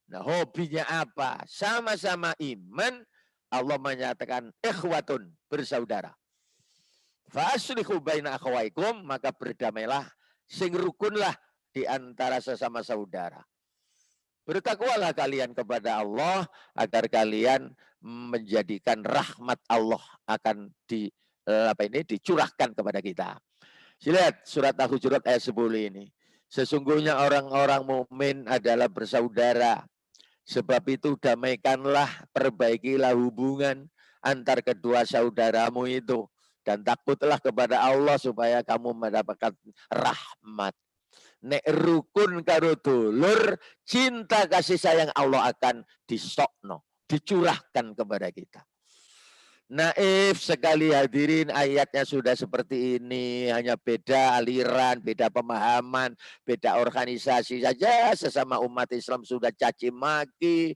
nah hobinya apa, sama-sama iman, Allah menyatakan ikhwatun, bersaudara. Fa'aslihu baina akhawaikum, maka berdamailah, sing rukunlah di antara sesama saudara. Bertakwalah kalian kepada Allah agar kalian menjadikan rahmat Allah akan dicurahkan kepada kita. Lihat surat Al-Hujurat ayat 10 ini. Sesungguhnya orang-orang mukmin adalah bersaudara. Sebab itu damaikanlah, perbaikilah hubungan antar kedua saudaramu itu. Dan takutlah kepada Allah supaya kamu mendapatkan rahmat. Nek rukun karo dulur, cinta kasih sayang Allah akan disokno, dicurahkan kepada kita. Naif sekali hadirin, ayatnya sudah seperti ini, hanya beda aliran, beda pemahaman, beda organisasi saja, sesama umat Islam sudah caci maki,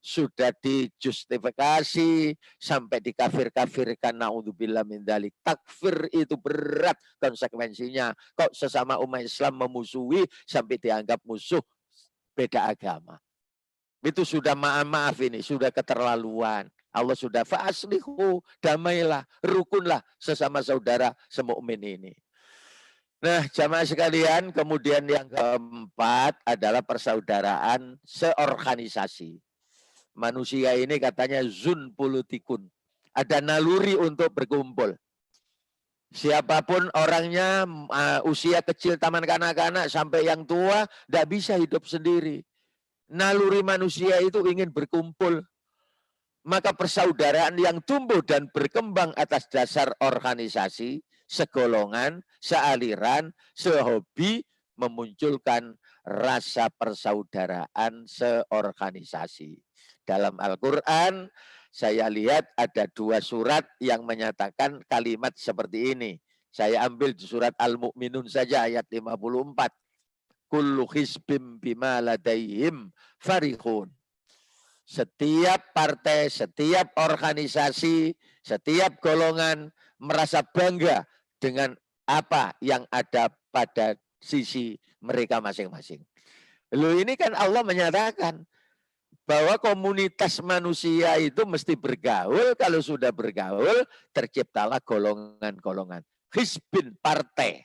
sudah dijustifikasi, sampai dikafir-kafirkan, naudzubillah min dzalik. Takfir itu berat konsekuensinya. Kok sesama umat Islam memusuhi sampai dianggap musuh beda agama. Itu sudah maaf ini, sudah keterlaluan. Allah sudah fa'aslihu, damailah, rukunlah sesama saudara semukmin ini. Nah, jamaah sekalian, kemudian yang keempat adalah persaudaraan seorganisasi. Manusia ini katanya zun politikun. Ada naluri untuk berkumpul. Siapapun orangnya, usia kecil, taman kanak-kanak, sampai yang tua, tidak bisa hidup sendiri. Naluri manusia itu ingin berkumpul. Maka persaudaraan yang tumbuh dan berkembang atas dasar organisasi, segolongan, sealiran, sehobi, memunculkan rasa persaudaraan seorganisasi. Dalam Al-Quran, saya lihat ada 2 surat yang menyatakan kalimat seperti ini. Saya ambil di surat Al-Mu'minun saja ayat 54. Kullu hizbim bima ladaihim farihun. Setiap partai, setiap organisasi, setiap golongan merasa bangga dengan apa yang ada pada sisi mereka masing-masing. Lalu ini kan Allah menyatakan bahwa komunitas manusia itu mesti bergaul, kalau sudah bergaul terciptalah golongan-golongan. Hizbin partai,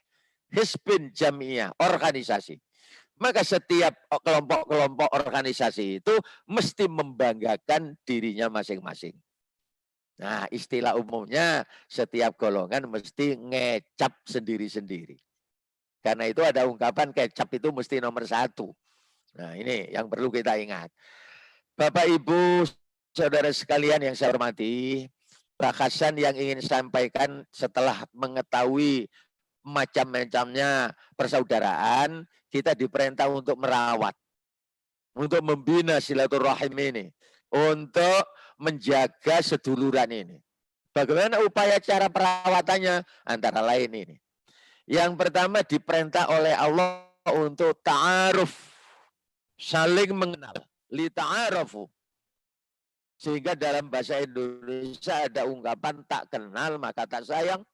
hizbin jamiah, organisasi. Maka setiap kelompok-kelompok organisasi itu mesti membanggakan dirinya masing-masing. Nah, istilah umumnya setiap golongan mesti ngecap sendiri-sendiri. Karena itu ada ungkapan kecap itu mesti nomor 1. Nah, ini yang perlu kita ingat. Bapak, Ibu, saudara sekalian yang saya hormati, bahasan yang ingin sampaikan setelah mengetahui macam-macamnya persaudaraan, kita diperintah untuk merawat, untuk membina silaturahim ini, untuk menjaga seduluran ini. Bagaimana upaya cara perawatannya? Antara lain ini. Yang pertama diperintah oleh Allah untuk ta'aruf, saling mengenal, li ta'arafu. Sehingga dalam bahasa Indonesia ada ungkapan tak kenal maka tak sayang.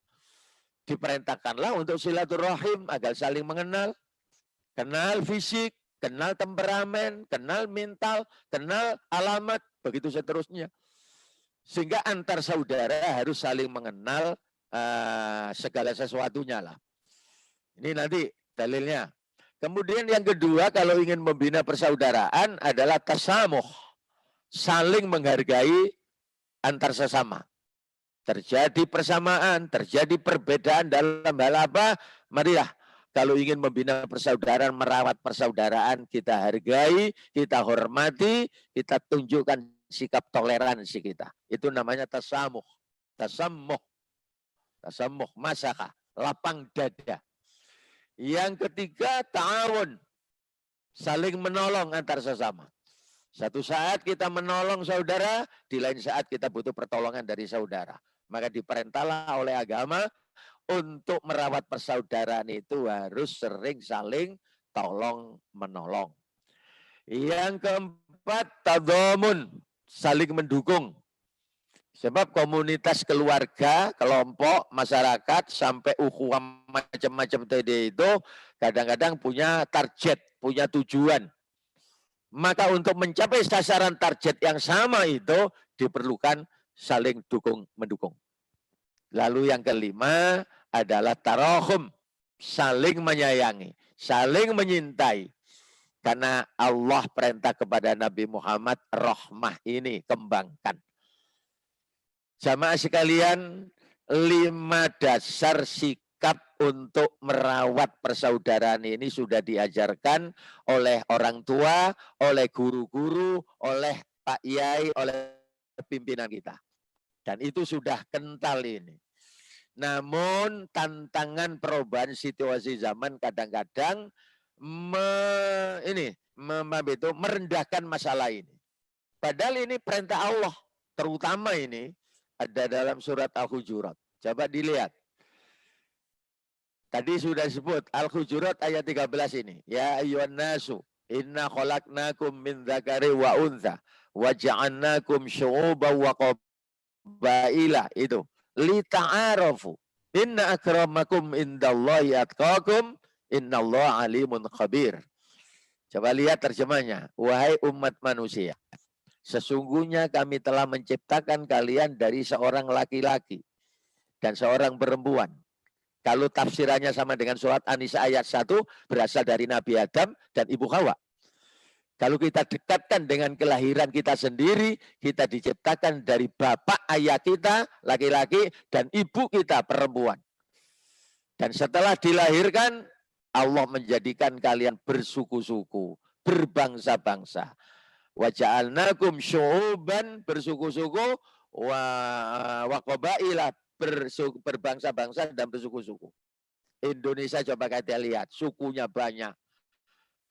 Diperintahkanlah untuk silaturahim agar saling mengenal. Kenal fisik, kenal temperamen, kenal mental, kenal alamat, begitu seterusnya. Sehingga antar saudara harus saling mengenal segala sesuatunya lah. Ini nanti dalilnya. Kemudian yang kedua, kalau ingin membina persaudaraan adalah tasamuh. Saling menghargai antar sesama. Terjadi persamaan, terjadi perbedaan dalam hal apa? Marilah, kalau ingin membina persaudaraan, merawat persaudaraan, kita hargai, kita hormati, kita tunjukkan sikap toleransi kita. Itu namanya tasamuh. Tasamuh. Tasamuh, masaka, lapang dada. Yang ketiga, ta'awun. Saling menolong antar sesama. Satu saat kita menolong saudara, di lain saat kita butuh pertolongan dari saudara. Maka diperintahlah oleh agama untuk merawat persaudaraan itu harus sering saling tolong menolong. Yang keempat, tadhamun, saling mendukung. Sebab komunitas keluarga, kelompok, masyarakat, sampai ukhuwah macam-macam tadi itu kadang-kadang punya target, punya tujuan. Maka untuk mencapai sasaran target yang sama itu diperlukan saling dukung-mendukung. Lalu yang kelima adalah tarahum, saling menyayangi, saling menyintai. Karena Allah perintah kepada Nabi Muhammad, rahmah ini kembangkan. Jamaah sekalian, 5 dasar sikap untuk merawat persaudaraan ini sudah diajarkan oleh orang tua, oleh guru-guru, oleh Pak Yai, oleh pimpinan kita. Dan itu sudah kental ini. Namun tantangan perubahan situasi zaman kadang-kadang merendahkan masalah ini. Padahal ini perintah Allah, terutama ini ada dalam surat Al-Hujurat. Coba dilihat. Tadi sudah disebut Al-Hujurat ayat 13 ini. Ya ayyuhan nasu, inna khalaqnakum min dzakari wa untha wa ja'alnakum syu'uban wa qabaila. Itu li ta'arafu. Inna akramakum indallahi atqakum, innallaha alimun khabir. Coba lihat terjemahnya. Wahai umat manusia, sesungguhnya kami telah menciptakan kalian dari seorang laki-laki dan seorang perempuan. Kalau tafsirannya sama dengan surat An-Nisa ayat 1, berasal dari Nabi Adam dan Ibu Hawa. Kalau kita dekatkan dengan kelahiran kita sendiri, kita diciptakan dari bapak ayah kita, laki-laki, dan ibu kita, perempuan. Dan setelah dilahirkan, Allah menjadikan kalian bersuku-suku, berbangsa-bangsa. Wa ja'alnakum syu'uban, bersuku-suku, wa qabaila, berbangsa-bangsa dan bersuku-suku. Indonesia coba kita lihat, sukunya banyak.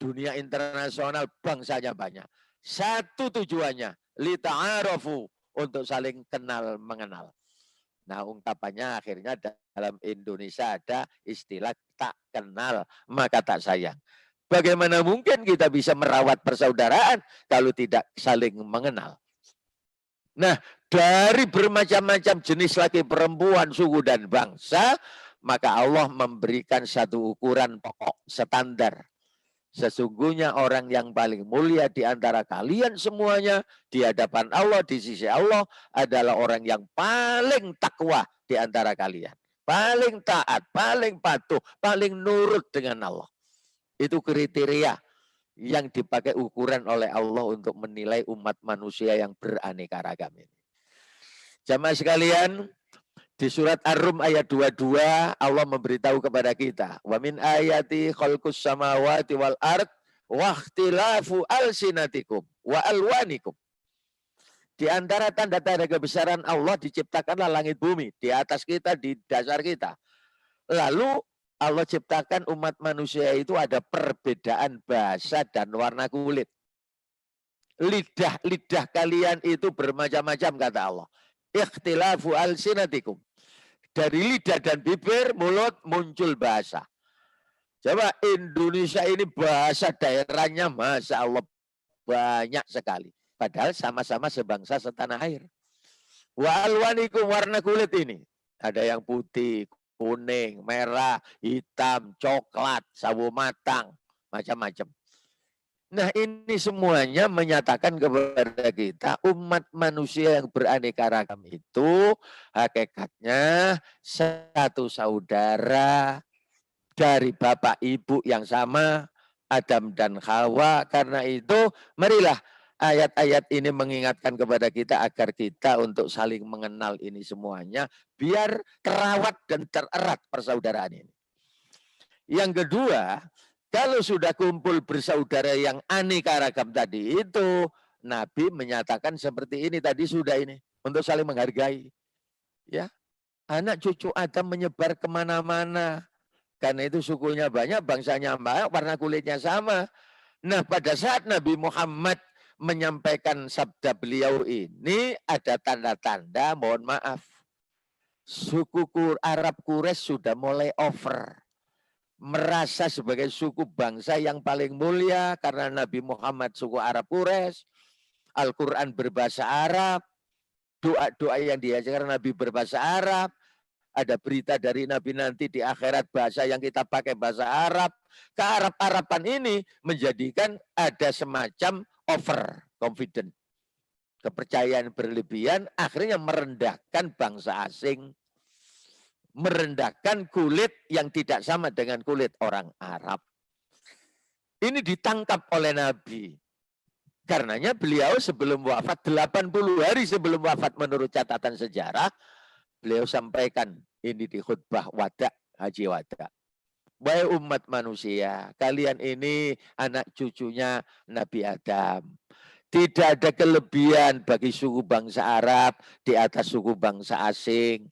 Dunia internasional bangsanya banyak. Satu tujuannya, li ta'arafu, untuk saling kenal mengenal. Nah, ungkapannya akhirnya dalam Indonesia ada istilah tak kenal maka tak sayang. Bagaimana mungkin kita bisa merawat persaudaraan kalau tidak saling mengenal? Nah, dari bermacam-macam jenis laki perempuan, suku dan bangsa, maka Allah memberikan satu ukuran pokok, standar. Sesungguhnya orang yang paling mulia di antara kalian semuanya di hadapan Allah, di sisi Allah adalah orang yang paling takwa di antara kalian. Paling taat, paling patuh, paling nurut dengan Allah. Itu kriteria yang dipakai ukuran oleh Allah untuk menilai umat manusia yang beraneka ragam ini. Jamaah sekalian, di surat Ar-Rum ayat 22 Allah memberitahu kepada kita, wa min ayati khalqus samawati wal ard wa ikhtilafu alsinatikum wa alwanikum. Di antara tanda-tanda kebesaran Allah diciptakanlah langit bumi. Di atas kita, di dasar kita. Lalu Allah ciptakan umat manusia itu ada perbedaan bahasa dan warna kulit. Lidah kalian itu bermacam-macam kata Allah. Ikhtilafu alsinatikum. Dari lidah dan bibir, mulut muncul bahasa. Coba Indonesia ini bahasa daerahnya Masya Allah banyak sekali. Padahal sama-sama sebangsa setanah air. Wa alwanikum warna kulit ini. Ada yang putih, kuning, merah, hitam, coklat, sawo matang, macam-macam. Nah ini semuanya menyatakan kepada kita umat manusia yang beraneka ragam itu hakikatnya satu saudara dari bapak ibu yang sama, Adam dan Hawa. Karena itu marilah ayat-ayat ini mengingatkan kepada kita agar kita untuk saling mengenal ini semuanya biar terawat dan tererat persaudaraan ini. Yang kedua, kalau sudah kumpul bersaudara yang aneka ragam tadi itu, Nabi menyatakan seperti ini tadi sudah ini untuk saling menghargai. Ya, anak cucu Adam menyebar kemana-mana. Karena itu sukunya banyak, bangsanya banyak, warna kulitnya sama. Nah, pada saat Nabi Muhammad menyampaikan sabda beliau ini ada tanda-tanda, mohon maaf. Suku Arab Quraisy sudah mulai over. Merasa sebagai suku bangsa yang paling mulia karena Nabi Muhammad suku Arab Quraisy, Al-Quran berbahasa Arab, doa-doa yang diajarkan Nabi berbahasa Arab, ada berita dari Nabi nanti di akhirat bahasa yang kita pakai bahasa Arab. Kearab-araban ini menjadikan ada semacam over confident. Kepercayaan berlebihan akhirnya merendahkan bangsa asing. Merendahkan kulit yang tidak sama dengan kulit orang Arab. Ini ditangkap oleh Nabi. Karenanya beliau sebelum wafat, 80 hari sebelum wafat menurut catatan sejarah, beliau sampaikan ini di khutbah wada, haji wada. Wahai umat manusia, kalian ini anak cucunya Nabi Adam. Tidak ada kelebihan bagi suku bangsa Arab di atas suku bangsa asing.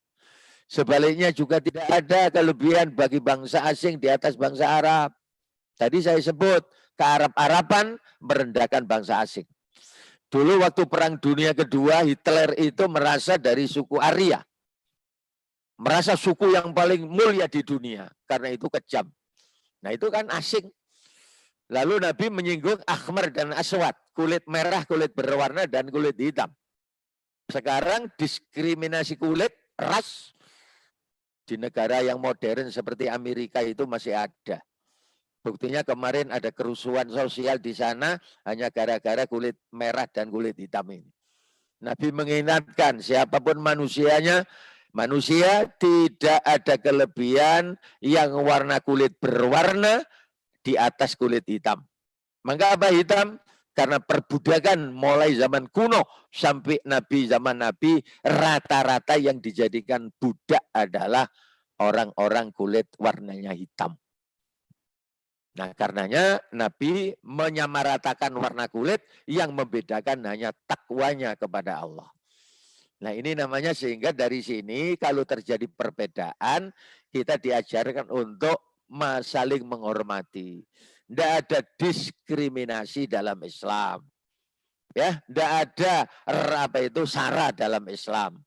Sebaliknya juga tidak ada kelebihan bagi bangsa asing di atas bangsa Arab. Tadi saya sebut, kearab-araban merendahkan bangsa asing. Dulu waktu Perang Dunia Kedua, Hitler itu merasa dari suku Arya. Merasa suku yang paling mulia di dunia. Karena itu kejam. Nah itu kan asing. Lalu Nabi menyinggung ahmar dan aswad. Kulit merah, kulit berwarna, dan kulit hitam. Sekarang diskriminasi kulit, ras, di negara yang modern seperti Amerika itu masih ada. Buktinya kemarin ada kerusuhan sosial di sana hanya gara-gara kulit merah dan kulit hitam ini. Nabi mengingatkan siapapun manusianya, manusia tidak ada kelebihan yang warna kulit berwarna di atas kulit hitam. Maka apa hitam? Karena perbudakan mulai zaman kuno sampai Nabi zaman Nabi, rata-rata yang dijadikan budak adalah orang-orang kulit warnanya hitam. Nah karenanya Nabi menyamaratakan warna kulit yang membedakan hanya takwanya kepada Allah. Nah ini namanya sehingga dari sini kalau terjadi perbedaan kita diajarkan untuk saling menghormati. Tidak ada diskriminasi dalam Islam. Ya, tidak ada sara dalam Islam.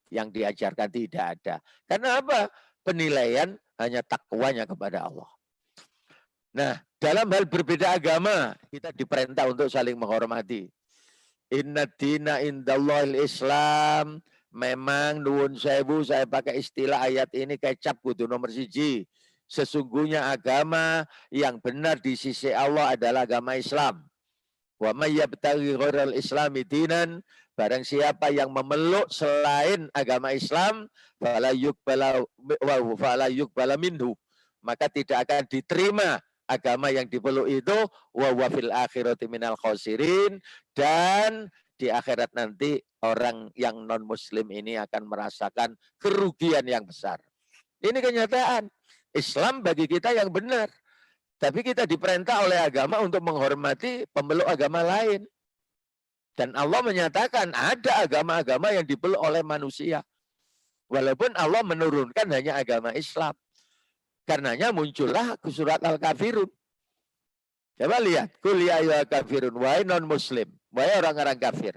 Yang diajarkan tidak ada. Karena apa? Penilaian hanya takwanya kepada Allah. Nah, dalam hal berbeda agama, kita diperintah untuk saling menghormati. Inna dina indallahil Islam. Memang nuwun sewu, saya pakai istilah ayat ini kecap kudu nomor 1. Sesungguhnya agama yang benar di sisi Allah adalah agama Islam. Wa may yabtaghi ghairal islami dinan, barang siapa yang memeluk selain agama Islam, fala yuqbala minhu, maka tidak akan diterima agama yang dipeluk itu, wa huwa fil akhirati minal khosirin, dan di akhirat nanti orang yang non muslim ini akan merasakan kerugian yang besar. Ini kenyataan. Islam bagi kita yang benar. Tapi kita diperintah oleh agama untuk menghormati pemeluk agama lain. Dan Allah menyatakan ada agama-agama yang dipeluk oleh manusia. Walaupun Allah menurunkan hanya agama Islam. Karenanya muncullah surat Al-Kafirun. Coba lihat. Qul ya ayyuhal kafirun. Wahai non-muslim. Wahai orang-orang kafir.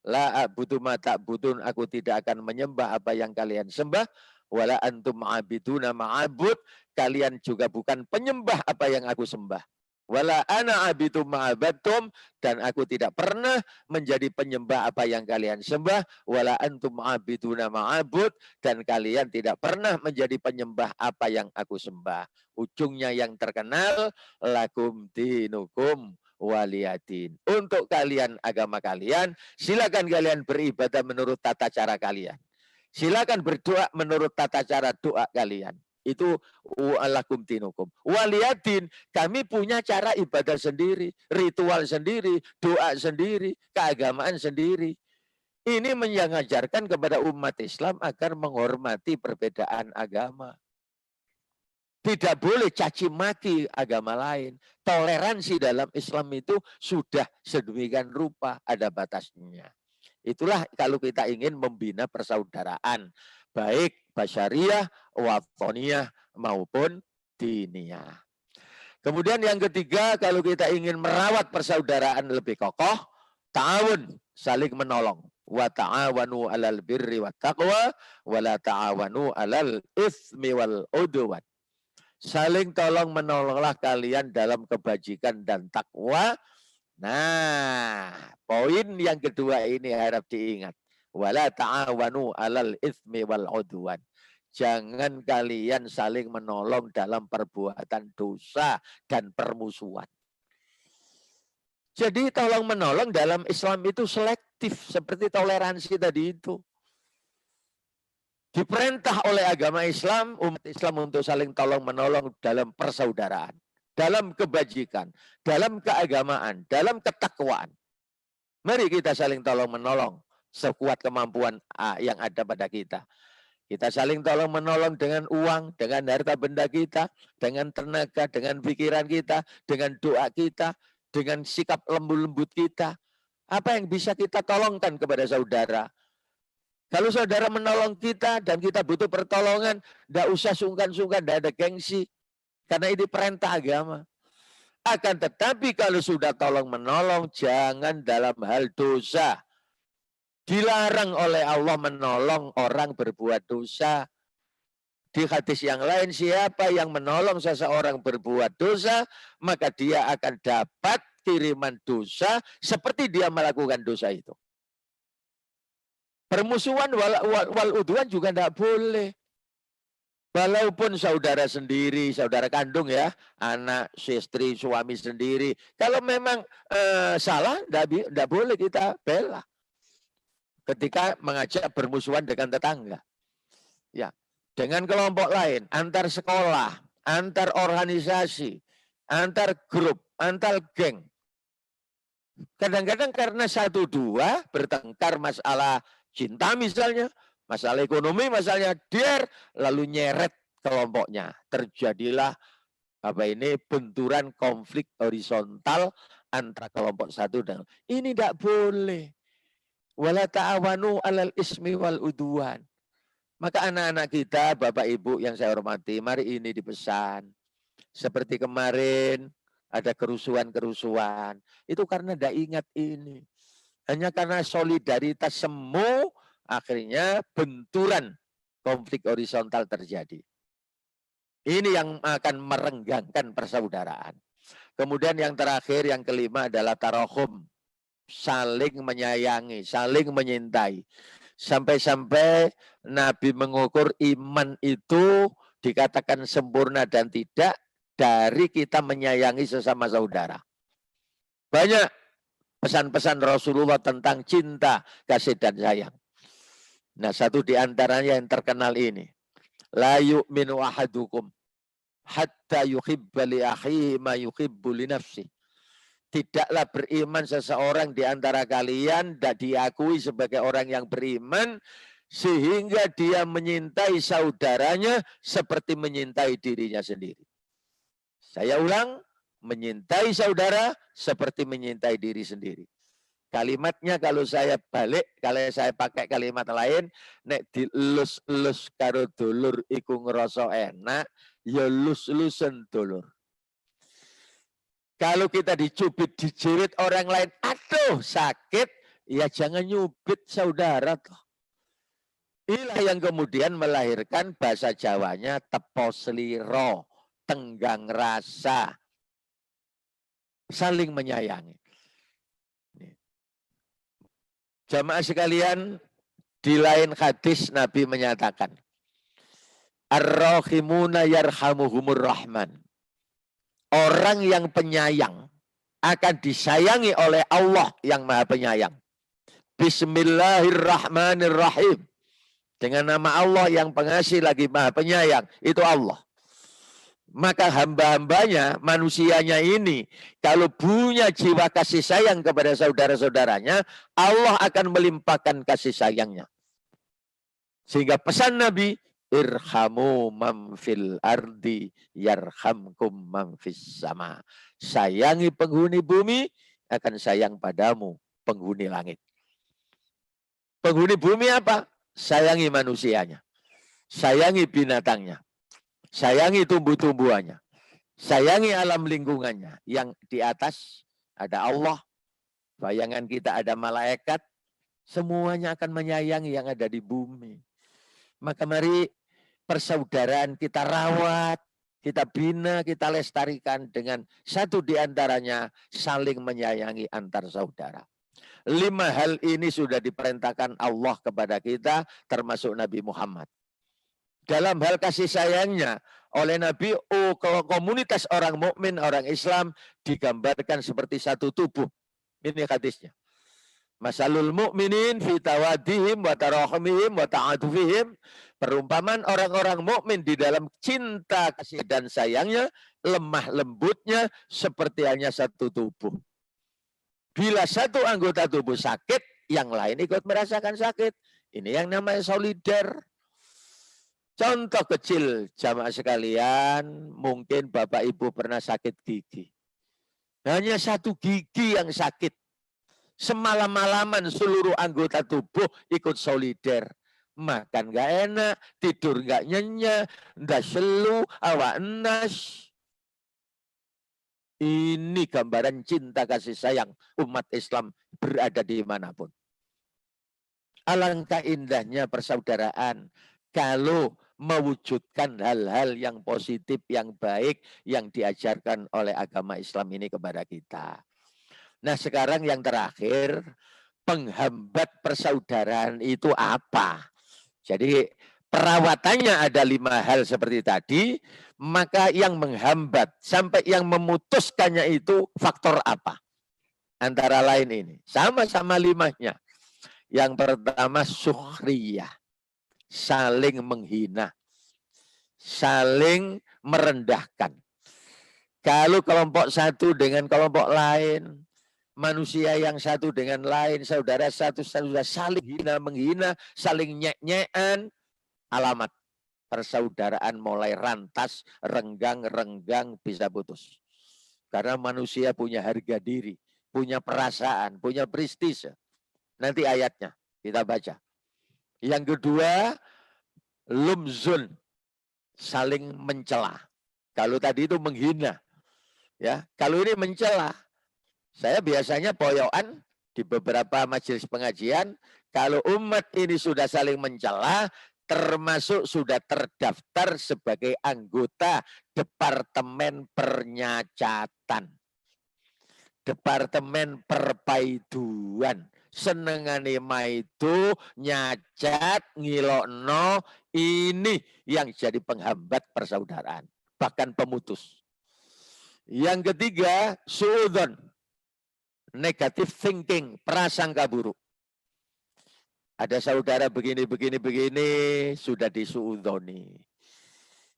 La a'budu ma ta'budun. Aku tidak akan menyembah apa yang kalian sembah. Wala antum ma'abiduna ma'abud. Kalian juga bukan penyembah apa yang aku sembah. Wala ana abidu ma'abadtum, dan aku tidak pernah menjadi penyembah apa yang kalian sembah. Wala antum ma'abiduna ma'abud, dan kalian tidak pernah menjadi penyembah apa yang aku sembah. Ujungnya yang terkenal, lakum dinukum waliyadin. Untuk kalian agama kalian, silakan kalian beribadah menurut tata cara kalian. Silakan berdoa menurut tata cara doa kalian. Itu walakum dinukum. Waliyadin, kami punya cara ibadah sendiri, ritual sendiri, doa sendiri, keagamaan sendiri. Ini mengajarkan kepada umat Islam agar menghormati perbedaan agama. Tidak boleh caci maki agama lain. Toleransi dalam Islam itu sudah sedemikian rupa, ada batasnya. Itulah kalau kita ingin membina persaudaraan, baik basyariah, watoniyah maupun diniyah. Kemudian yang ketiga, kalau kita ingin merawat persaudaraan lebih kokoh, ta'awun, saling menolong. Wa ta'awanu 'alal birri wat taqwa wa la ta'awanu 'alal itsmi wal udwan. Saling tolong menolonglah kalian dalam kebajikan dan takwa. Nah, poin yang kedua ini harap diingat. Wala ta'awanu 'alal itsmi wal 'udwan. Jangan kalian saling menolong dalam perbuatan dosa dan permusuhan. Jadi tolong menolong dalam Islam itu selektif seperti toleransi tadi itu. Diperintah oleh agama Islam, umat Islam untuk saling tolong menolong dalam persaudaraan, dalam kebajikan, dalam keagamaan, dalam ketakwaan. Mari kita saling tolong menolong sekuat kemampuan yang ada pada kita. Kita saling tolong menolong dengan uang, dengan harta benda kita, dengan tenaga, dengan pikiran kita, dengan doa kita, dengan sikap lembut kita. Apa yang bisa kita tolongkan kepada saudara? Kalau saudara menolong kita dan kita butuh pertolongan, tidak usah sungkan-sungkan, tidak ada gengsi. Karena ini perintah agama. Akan tetapi kalau sudah tolong menolong, jangan dalam hal dosa. Dilarang oleh Allah menolong orang berbuat dosa. Di hadis yang lain, siapa yang menolong seseorang berbuat dosa, maka dia akan dapat kiriman dosa seperti dia melakukan dosa itu. Permusuhan wal udwan juga tidak boleh. Walaupun saudara sendiri, saudara kandung ya, anak, istri, suami sendiri. Kalau memang salah, tidak boleh kita bela. Ketika mengajak bermusuhan dengan tetangga. Ya, dengan kelompok lain, antar sekolah, antar organisasi, antar grup, antar geng. Kadang-kadang karena satu dua bertengkar masalah cinta misalnya, masalah ekonomi misalnya, lalu nyeret kelompoknya. Terjadilah benturan konflik horizontal antara kelompok satu dan ini tidak boleh. Wala ta'awanu 'alal ismi wal udwan. Maka anak-anak kita, Bapak Ibu yang saya hormati, mari ini dipesan. Seperti kemarin ada kerusuhan-kerusuhan. Itu karena tidak ingat ini. Hanya karena solidaritas semu, akhirnya benturan konflik horizontal terjadi. Ini yang akan merenggangkan persaudaraan. Kemudian yang terakhir, yang kelima adalah tarahum. Saling menyayangi, saling menyintai. Sampai-sampai Nabi mengukur iman itu dikatakan sempurna dan tidak dari kita menyayangi sesama saudara. Banyak pesan-pesan Rasulullah tentang cinta, kasih dan sayang. Nah, satu di antaranya yang terkenal ini. La yu'minu ahadukum hatta yuhibba li akhihi ma yuhibbu li nafsihi. Tidaklah beriman seseorang di antara kalian tidak diakui sebagai orang yang beriman sehingga dia menyintai saudaranya seperti menyintai dirinya sendiri. Saya ulang, menyintai saudara seperti menyintai diri sendiri. Kalimatnya kalau saya balik, kalau saya pakai kalimat lain, nek dilus-lus karo dulur iku ngerasa enak, ya lus-lusen dulur. Kalau kita dicubit, dijerit orang lain, aduh sakit, ya jangan nyubit saudara toh. Inilah yang kemudian melahirkan bahasa Jawanya tepo seliro, tenggang rasa, saling menyayangi. Jamaah sekalian, di lain hadis Nabi menyatakan, Ar-Rahimuna yarhamuhumur Rahman. Orang yang penyayang akan disayangi oleh Allah yang Maha Penyayang. Bismillahirrahmanirrahim. Dengan nama Allah yang pengasih lagi Maha Penyayang, itu Allah. Maka hamba-hambanya, manusianya ini, kalau punya jiwa kasih sayang kepada saudara-saudaranya, Allah akan melimpahkan kasih sayangnya. Sehingga pesan Nabi, irhamu man fil ardi yarhamkum man fis sama. Sayangi penghuni bumi, akan sayang padamu penghuni langit. Penghuni bumi apa? Sayangi manusianya. Sayangi binatangnya. Sayangi tumbuh-tumbuhannya. Sayangi alam lingkungannya. Yang di atas ada Allah. Bayangan kita ada malaikat. Semuanya akan menyayangi yang ada di bumi. Maka mari persaudaraan kita rawat, kita bina, kita lestarikan dengan satu di antaranya saling menyayangi antar saudara. 5 hal ini sudah diperintahkan Allah kepada kita, termasuk Nabi Muhammad. Dalam hal kasih sayangnya oleh Nabi, komunitas orang mukmin, orang Islam digambarkan seperti satu tubuh. Ini hadisnya. Masalul mu'minin fi tawadihim wa tarahumihim wa ta'atufihim. Perumpamaan orang-orang mukmin di dalam cinta, kasih dan sayangnya, lemah lembutnya seperti hanya satu tubuh. Bila satu anggota tubuh sakit, yang lain ikut merasakan sakit. Ini yang namanya solider. Contoh kecil, jamaah sekalian, mungkin Bapak Ibu pernah sakit gigi. Hanya satu gigi yang sakit. Semalam-malaman seluruh anggota tubuh ikut solider. Makan gak enak, tidur gak nyenyak, ndak selu, awak enas. Ini gambaran cinta kasih sayang umat Islam berada di manapun. Alangkah indahnya persaudaraan kalau mewujudkan hal-hal yang positif, yang baik, yang diajarkan oleh agama Islam ini kepada kita. Nah sekarang yang terakhir, penghambat persaudaraan itu apa? Jadi perawatannya ada 5 hal seperti tadi, maka yang menghambat sampai yang memutuskannya itu faktor apa? Antara lain ini, sama-sama 5-nya. Yang pertama sukhriyah, saling menghina, saling merendahkan. Kalau kelompok satu dengan kelompok lain, manusia yang satu dengan lain, saudara satu sudah saling menghina, saling nyek-nyekan, alamat persaudaraan mulai rantas, renggang, bisa putus. Karena manusia punya harga diri, punya perasaan, punya prestise. Nanti ayatnya kita baca. Yang kedua, lumzun, saling mencela. Kalau tadi itu menghina, ya. Kalau ini mencela, saya biasanya poyokan di beberapa majelis pengajian, kalau umat ini sudah saling mencela, termasuk sudah terdaftar sebagai anggota Departemen Pernyacatan, Departemen Perpaiduan. Senengane maidu, nyacat, ngilokno, ini yang jadi penghambat persaudaraan, bahkan pemutus. Yang ketiga, suudzon, negative thinking, prasangka buruk. Ada saudara begini, sudah disuudzoni.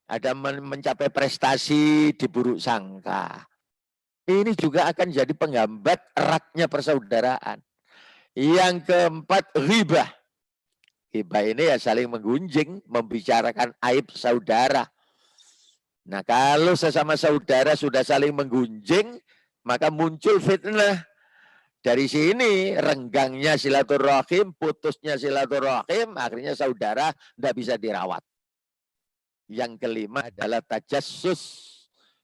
Ada mencapai prestasi, diburuk sangka. Ini juga akan jadi penghambat eratnya persaudaraan. Yang keempat, ghibah. Ghibah ini ya saling menggunjing, membicarakan aib saudara. Nah kalau sesama saudara sudah saling menggunjing, maka muncul fitnah. Dari sini renggangnya silaturahim, putusnya silaturahim, akhirnya saudara tidak bisa dirawat. Yang kelima adalah tajassus,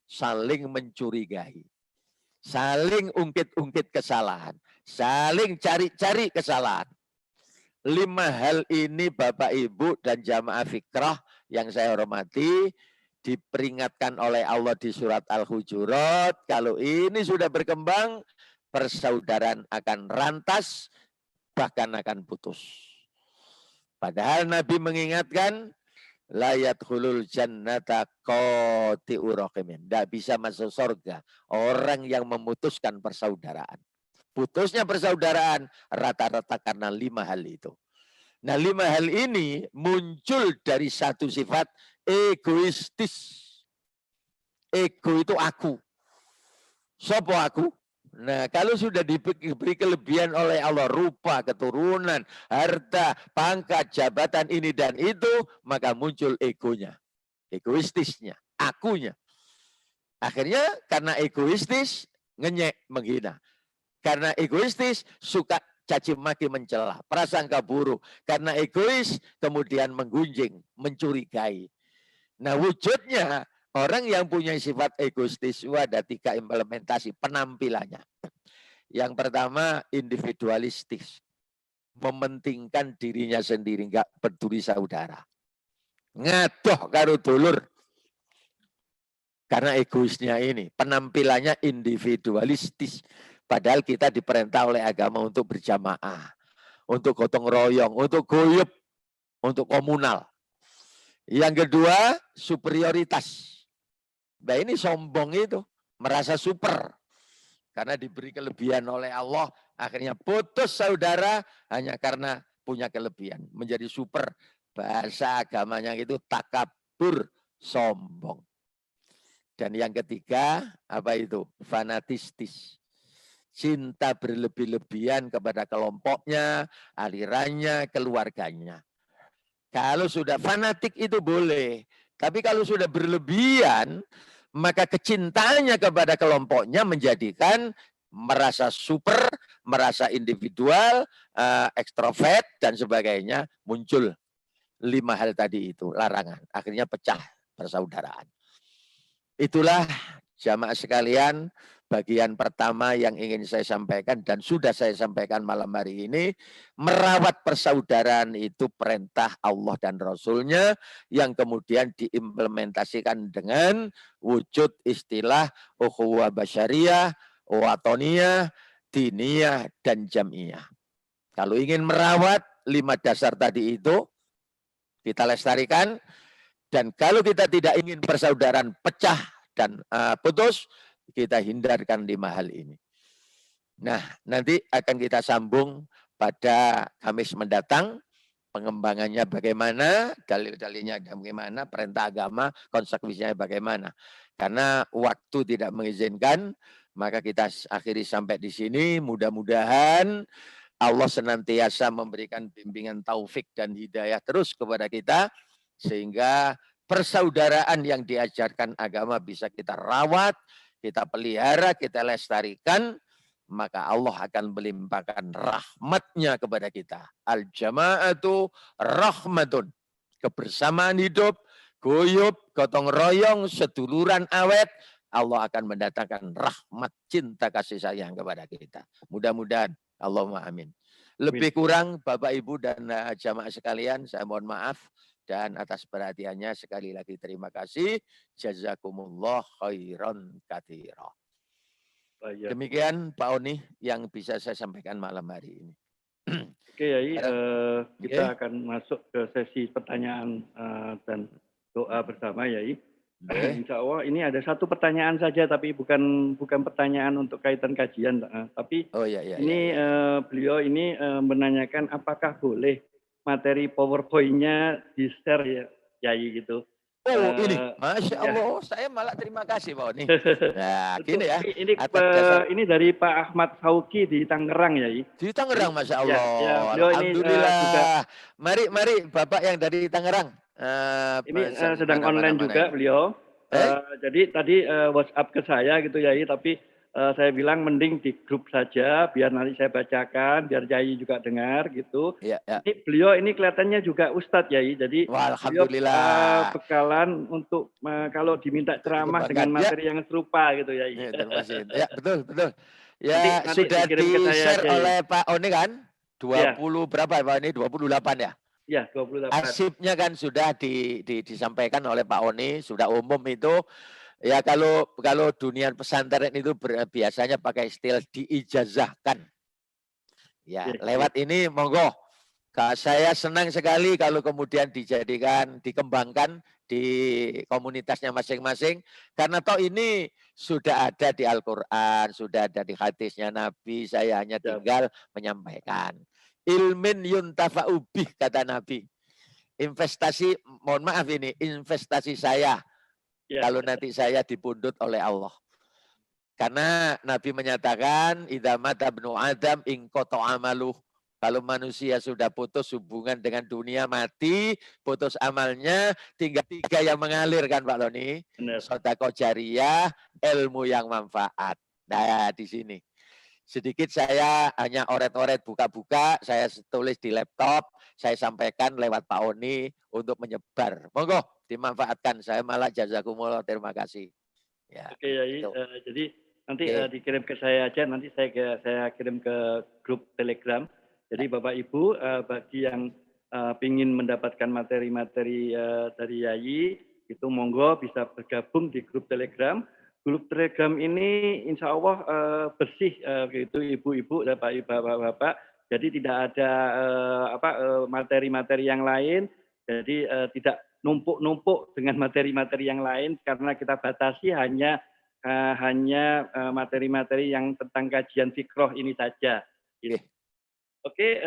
saling mencurigai, saling ungkit-ungkit kesalahan, saling cari-cari kesalahan. 5 hal ini Bapak Ibu dan jamaah fikrah yang saya hormati, diperingatkan oleh Allah di surat Al-Hujurat, kalau ini sudah berkembang, persaudaraan akan rantas, bahkan akan putus. Padahal Nabi mengingatkan, layat hulul jannata qati'u rahimin. Tidak bisa masuk surga orang yang memutuskan persaudaraan. Putusnya persaudaraan rata-rata karena 5 hal itu. Nah 5 hal ini muncul dari satu sifat egoistis. Ego itu aku. Sopo aku? Nah, kalau sudah diberi kelebihan oleh Allah, rupa, keturunan, harta, pangkat, jabatan ini dan itu, maka muncul egonya, egoistisnya, akunya. Akhirnya karena egoistis, ngenyek, menghina. Karena egoistis, suka caci maki, mencela, prasangka buruk. Karena egois, kemudian menggunjing, mencurigai. Nah, wujudnya orang yang punya sifat egoistis itu ada 3 implementasi penampilannya. Yang pertama individualistis, mementingkan dirinya sendiri, enggak peduli saudara. Ngadoh karo dulur. Karena egoisnya ini, penampilannya individualistis. Padahal kita diperintah oleh agama untuk berjamaah, untuk gotong royong, untuk goyub, untuk komunal. Yang kedua, superioritas. Nah ini sombong itu, merasa super. Karena diberi kelebihan oleh Allah, akhirnya putus saudara hanya karena punya kelebihan. Menjadi super, bahasa agamanya itu takabur, sombong. Dan yang ketiga, apa itu? Fanatistis. Cinta berlebih-lebihan kepada kelompoknya, alirannya, keluarganya. Kalau sudah fanatik itu boleh. Tapi kalau sudah berlebihan, maka kecintaannya kepada kelompoknya menjadikan merasa super, merasa individual, ekstrovert, dan sebagainya. Muncul 5 hal tadi itu, larangan. Akhirnya pecah persaudaraan. Itulah jamaah sekalian, bagian pertama yang ingin saya sampaikan dan sudah saya sampaikan malam hari ini. Merawat persaudaraan itu perintah Allah dan Rasulnya yang kemudian diimplementasikan dengan wujud istilah ukhuwah basyariyah, watoniyah, diniyah, dan jamiyah. Kalau ingin merawat 5 dasar tadi itu, kita lestarikan. Dan kalau kita tidak ingin persaudaraan pecah dan putus, kita hindarkan 5 hal ini. Nah, nanti akan kita sambung pada Kamis mendatang. Pengembangannya bagaimana, dalil-dalilnya bagaimana, perintah agama, konsekuensinya bagaimana. Karena waktu tidak mengizinkan, maka kita akhiri sampai di sini. Mudah-mudahan Allah senantiasa memberikan bimbingan taufik dan hidayah terus kepada kita, sehingga persaudaraan yang diajarkan agama bisa kita rawat, kita pelihara, kita lestarikan, maka Allah akan melimpahkan rahmatnya kepada kita. Al-jama'atu rahmatun. Kebersamaan hidup, guyub, gotong royong, seduluran awet, Allah akan mendatangkan rahmat, cinta, kasih sayang kepada kita. Mudah-mudahan, Allahumma amin. Lebih kurang Bapak Ibu dan jamaah sekalian, saya mohon maaf. Dan atas perhatiannya sekali lagi terima kasih. Jazakumullah khairan katsira. Demikian Pak Oni yang bisa saya sampaikan malam hari ini. Oke Yai, kita akan masuk ke sesi pertanyaan dan doa bersama Yai. Insya Allah ini ada satu pertanyaan saja, tapi bukan pertanyaan untuk kaitan kajian, tapi ini beliau ini menanyakan apakah boleh materi PowerPoint-nya di-share ya, Yai gitu. Oh ini, Masya Allah, saya malah terima kasih Pak Oni. Nah, gini ya. Ini dari Pak Ahmad Sauki di Tangerang Yai. Di Tangerang, Masya Allah. Ya, alhamdulillah. Juga... Mari Bapak yang dari Tangerang. Ini sedang online juga beliau. Jadi tadi WhatsApp ke saya gitu Yai, tapi saya bilang mending di grup saja, biar nanti saya bacakan, biar Yai juga dengar gitu. Ya, ya. Ini beliau ini kelihatannya juga Ustadz Yai, jadi Wah, beliau alhamdulillah. bekalan untuk kalau diminta ceramah dengan Dikembangkan. Ya, materi yang serupa gitu Yai. ya, terima kasih. Ya, betul, betul. Nanti Ya, nanti sudah dikirim ke saya di-share aja ya. oleh Pak Oni kan? Ya, 20 berapa Pak ini? 28 ya? ya 28. Arsipnya kan sudah disampaikan oleh Pak Oni, sudah umum itu. Ya kalau dunia pesantren itu biasanya pakai istilah diijazahkan. Ya, Oke, lewat ini monggo. Saya senang sekali kalau kemudian dikembangkan di komunitasnya masing-masing. Karena toh ini sudah ada di Al-Quran, sudah ada di hadisnya Nabi. Saya hanya siap. tinggal menyampaikan. Ilmin yuntafa'u bih, kata Nabi. Investasi, mohon maaf ini, investasi saya. Ya, Kalau nanti saya dipundut oleh Allah. Karena Nabi menyatakan, idza mata ibnu Adam in qata'a amaluh. Kalau manusia sudah putus hubungan dengan dunia, mati, putus amalnya, tinggal 3 yang mengalir kan Pak Loni. benar. Sedekah jariyah, ilmu yang manfaat. Nah, di sini. Sedikit saya hanya oret-oret buka-buka, saya tulis di laptop, saya sampaikan lewat Pak Oni untuk menyebar. Monggo dimanfaatkan. Saya malah jazakumullah, terima kasih. Ya, Oke Yai, itu. jadi nanti Oke. dikirim ke saya aja, nanti saya kirim ke grup Telegram. Jadi Bapak Ibu bagi yang ingin mendapatkan materi-materi dari Yai, itu monggo bisa bergabung di grup Telegram. Grup Telegram ini insya Allah bersih gitu ibu-ibu dan bapak-bapak. Jadi tidak ada materi-materi yang lain. Jadi tidak numpuk-numpuk dengan materi-materi yang lain karena kita batasi hanya materi-materi yang tentang kajian fikroh ini saja. Gitu. Oke,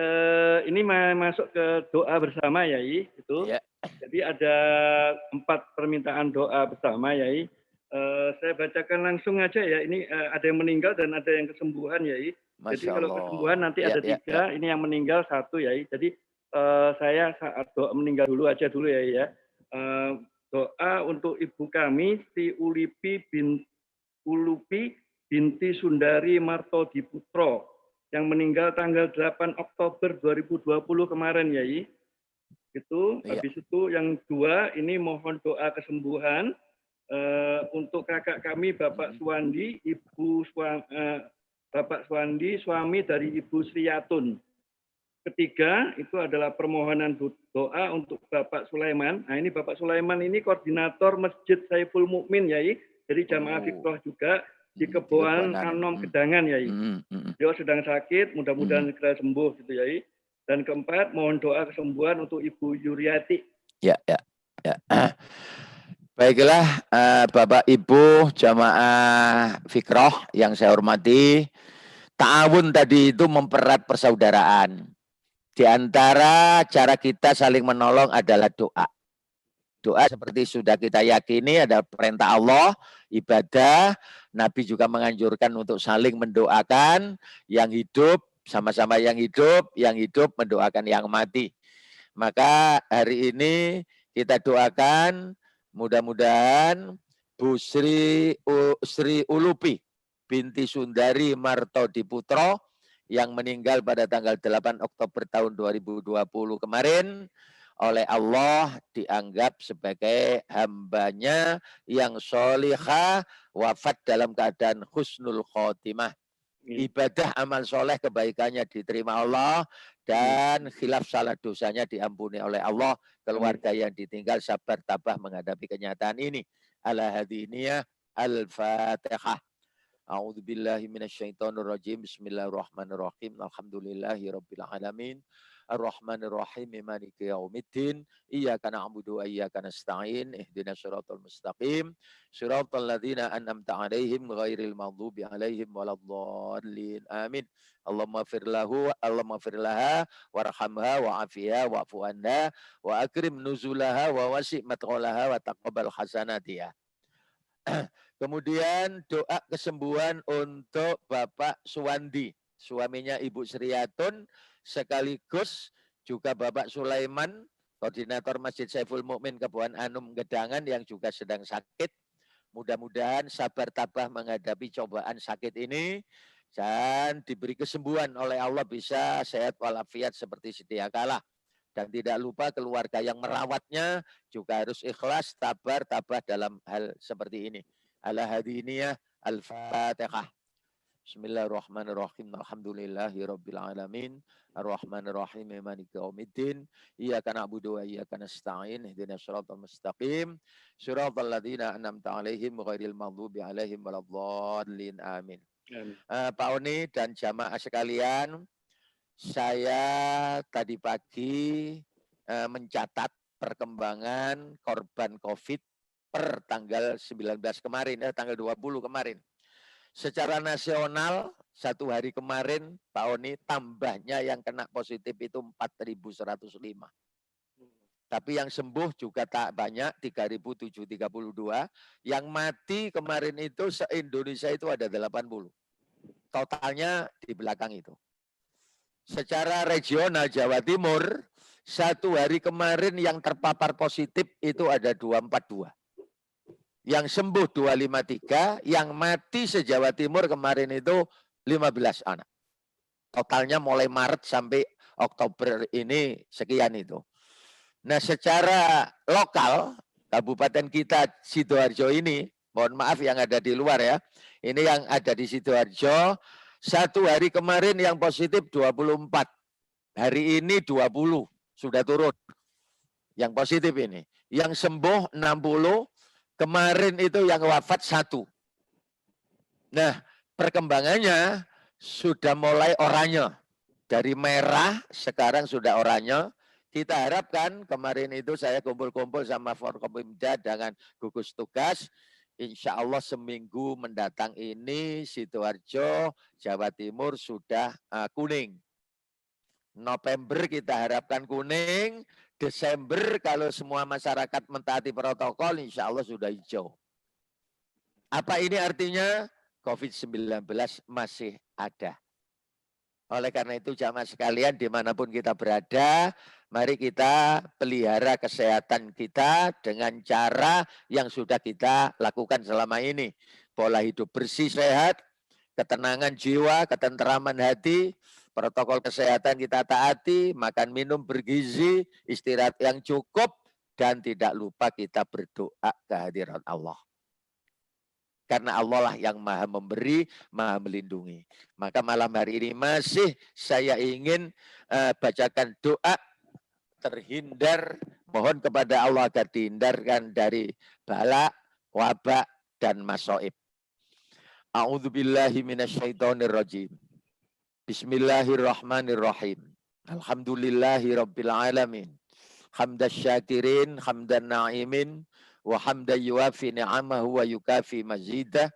ini masuk ke doa bersama Yai itu. Ya. Jadi ada 4 permintaan doa bersama Yai. Saya bacakan langsung aja ya. Ini ada yang meninggal dan ada yang kesembuhan Yai. Jadi Masya kalau Allah. kesembuhan nanti Ya, ada ya, 3, ya. ini yang meninggal 1 Yai. Jadi saya saat doa meninggal dulu aja dulu ya. Doa untuk ibu kami Sri Ulupi binti Sundari Marto Diputro yang meninggal tanggal 8 Oktober 2020 kemarin Yai. Itu Ya. habis itu yang 2 ini mohon doa kesembuhan untuk kakak kami Bapak Suwandi, Bapak Suwandi suami dari Ibu Sriyatun. Ketiga itu adalah permohonan doa untuk Bapak Sulaiman. Nah ini Bapak Sulaiman ini koordinator Masjid Saiful Mukmin Yai. Jadi jamaah fikroh juga di Keboan Anom Gedangan Yai. Dia sedang sakit, mudah-mudahan segera sembuh gitu Yai. Dan keempat mohon doa kesembuhan untuk Ibu Yuriati. Ya, ya, ya. Baiklah Bapak Ibu jamaah fikroh yang saya hormati. Ta'awun tadi itu mempererat persaudaraan. Di antara cara kita saling menolong adalah doa. Doa seperti sudah kita yakini ada perintah Allah, ibadah. Nabi juga menganjurkan untuk saling mendoakan yang hidup, sama-sama yang hidup mendoakan yang mati. Maka hari ini kita doakan mudah-mudahan Bu Sri Ulupi binti Sundari Marto Diputro yang meninggal pada tanggal 8 Oktober tahun 2020 kemarin oleh Allah dianggap sebagai hambanya yang solihah wafat dalam keadaan husnul khotimah. Ibadah amal soleh kebaikannya diterima Allah dan khilaf salah dosanya diampuni oleh Allah. Keluarga yang ditinggal sabar tabah menghadapi kenyataan ini. Ala hadiniyah al-fatihah. A'udzu billahi minasyaitonir rajim. Bismillahirrahmanirrahim. Alhamdulillahi rabbil alamin. Ar-Rahmanir Rahim. Maliki yaumiddin. Iyyaka na'budu wa iyyaka nasta'in. Ihdinas siratal mustaqim. Siratal ladzina an'amta 'alaihim ghairil maghdubi 'alaihim waladdallin. Amin. Allahumma fir lahu, Allahumma fir laha warhamha wa'afiha wa'fu anha wa akrim nuzulaha wa wasi' madkhalaha wa taqabbal hasanatiha. Kemudian doa kesembuhan untuk Bapak Suwandi, suaminya Ibu Sriyatun, sekaligus juga Bapak Sulaiman, koordinator Masjid Saiful Mukmin Keboan Anum Gedangan yang juga sedang sakit. Mudah-mudahan sabar tabah menghadapi cobaan sakit ini dan diberi kesembuhan oleh Allah, bisa sehat walafiat seperti sedia kala. Dan tidak lupa keluarga yang merawatnya juga harus ikhlas, tabah dalam hal seperti ini. Ala hadiniyah al-Fatihah. Bismillahirrahmanirrahim. Alhamdulillahirabbil alamin. Arrahmanirrahim. Maliki yaumiddin. Iyyaka na'budu wa iyyaka nasta'in. Ihdinas siratal mustaqim. Shiratal ladzina an'amta 'alaihim ghairil maghdubi 'alaihim waladdallin. Amin. Pak Oni dan jamaah sekalian, saya tadi pagi mencatat perkembangan korban COVID per tanggal 19 kemarin, tanggal 20 kemarin. Secara nasional, satu hari kemarin, Pak Oni, tambahnya yang kena positif itu 4.105. Tapi yang sembuh juga tak banyak, 3.732. Yang mati kemarin itu se-Indonesia itu ada 80. Totalnya di belakang itu. Secara regional Jawa Timur, satu hari kemarin yang terpapar positif itu ada 242. Yang sembuh 253, yang mati se-Jawa Timur kemarin itu 15 anak. Totalnya mulai Maret sampai Oktober ini sekian itu. Nah, secara lokal, kabupaten kita Sidoarjo ini, mohon maaf yang ada di luar ya, ini yang ada di Sidoarjo, satu hari kemarin yang positif 24. Hari ini 20, sudah turun. Yang positif ini. Yang sembuh 60, kemarin itu yang wafat 1. Nah, perkembangannya sudah mulai oranye. Dari merah, sekarang sudah oranye. Kita harapkan, kemarin itu saya kumpul-kumpul sama Forkopimda dengan gugus tugas. Insya Allah seminggu mendatang ini Sidoarjo, Jawa Timur sudah kuning. November kita harapkan kuning, Desember kalau semua masyarakat mentaati protokol insya Allah sudah hijau. Apa ini artinya? COVID-19 masih ada. Oleh karena itu jamaah sekalian dimanapun kita berada, mari kita pelihara kesehatan kita dengan cara yang sudah kita lakukan selama ini. Pola hidup bersih sehat, ketenangan jiwa, ketenteraman hati, protokol kesehatan kita taati, makan minum bergizi, istirahat yang cukup, dan tidak lupa kita berdoa kehadiran Allah. Karena Allah lah yang maha memberi, maha melindungi. Maka malam hari ini masih saya ingin bacakan doa terhindar, mohon kepada Allah agar dihindarkan dari bala, wabak, dan masaib. A'udzubillahi minasyaitonirrajim. Bismillahirrahmanirrahim. Alhamdulillahi rabbil alamin. Hamdas syakirin, hamdan na'imin, wa hamdan yuafi ni'amahu wa yukafi mazidah.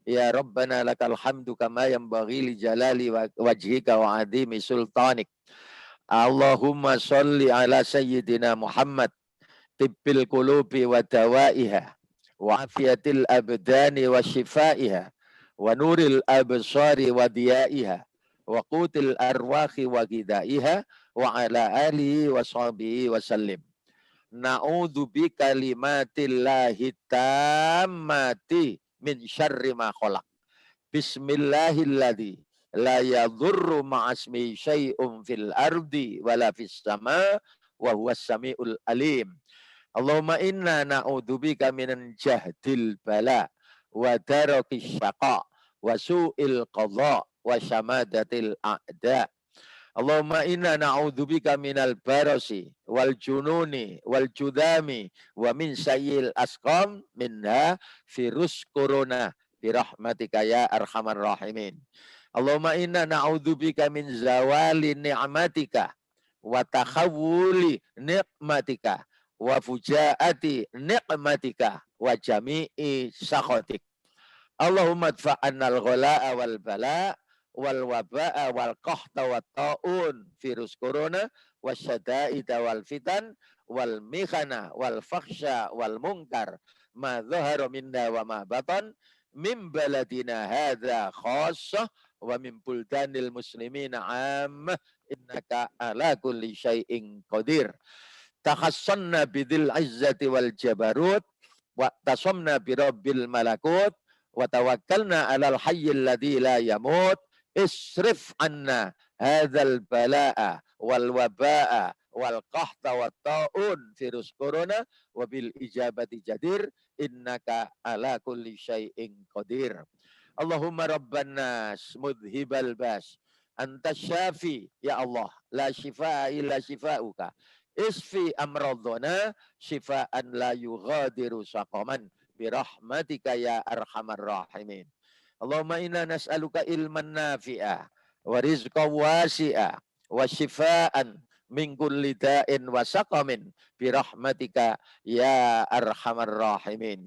Ya Rabbana lakal hamdu kama yanbaghi li jalali wajhika wa adhimi sultanik. Allahumma salli ala sayyidina Muhammad tibbil qulubi wa dawaiha wa afiyatil abdani wa shifaiha wa nuril absari wa diyaiha wa qutil arwahi wa gidaiha wa ala alihi wa sahbihi wa sallim. Na'udzu bi kalimatillahi tammati min syarri ma khalaq. Bismillahilladzi la yadhurru ma'asmi syai'un fil ardi wala fis sama wa huwas samiul alim. Allahumma inna na'udzubika minan jahdil bala wa darakis syaqa wa su'il qadha wa syamadatil a'da. Allahumma inna na'udzubika minal barasi wal jununi wal judami wa min sayyil asqam minha virus corona birahmatika ya arhamar rahimin. Allahumma inna na'udzubika min zawali ni'matika wa takhawuli nikmatika wa fujaati nikmatika wa jami'i sakhatik. Allahumma dfa'annal ghalaa wal bala wal waba'a wal qahta wa ta'un virus corona wasyada'ida wal fitan wal mikhana wal fakhsha wal munkar ma dhahara minna wa ma batan min baladina hadza khassah wa min buldanil muslimina ammah innaka ala kulli syai'in qadir. Takhassanna bidil izzati wal jabarut wa tasamna bi rabbil malakut wa tawakkalna 'alal hayyil ladzi la yamut isrif 'anna hadzal balaa wal wabaa wal qahta wat taun virus corona wa bil ijabati jadir innaka ala kulli syai'in qadir. Allahumma rabban nas mudhibal bas anta syafi ya Allah la shifaa illa shifauka isfi amradona shifaan la yughadiru saqaman birahmatika ya arhamar rahimin. Allahumma inna nas'aluka ilman nafi'a wa rizqan wasi'a wa shifaan min kulli da'in wa saqamin birahmatika ya arhamar rahimin.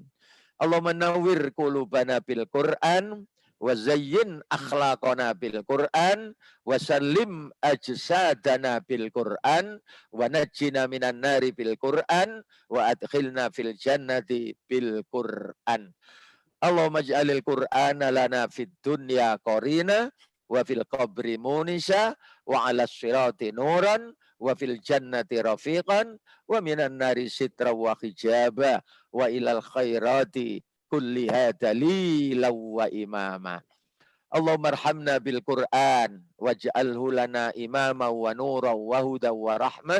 Allahumma nawwir qulubana bil Qur'an wa zayyin akhlaqana bil Qur'an wa sallim ajsadana bil Qur'an wa najjina minan nari bil Qur'an wa adkhilna fil jannati bil Qur'an. Allahumma ij'alil Qur'ana lana fid dunya qarina wa fil qabri munisa wa 'alas sirati nuran wa fil jannati rafiqan wa minan nari sitra wa hijaba wa ilal khairati kulliha dalilan wa imama. Allahumma arhamna bil Qur'an waj'alhu lana imama wa nura wa huda wa rahmah.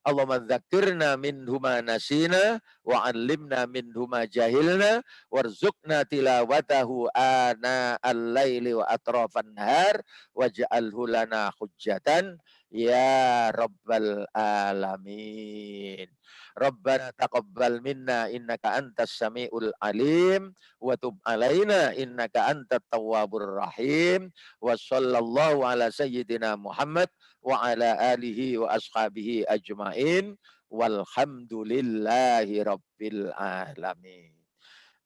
Allahumma dzakirna minhu ma nasina wa 'allimna minhu ma jahilna warzuqna tilawatahu ana al-laili wa atrafan nahar waj'alhu lana hujjatan ya rabbal alamin. Rabbana taqabbal minna innaka antas samiul alim wa tub alaina innaka antat tawwabur rahim wa sallallahu ala sayyidina Muhammad wa ala alihi wa ashabihi ajmain walhamdulillahi rabbil alamin.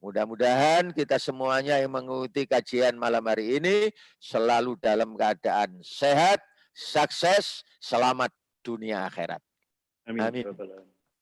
Mudah-mudahan kita semuanya yang mengikuti kajian malam hari ini selalu dalam keadaan sehat, sukses, selamat dunia akhirat. Amin.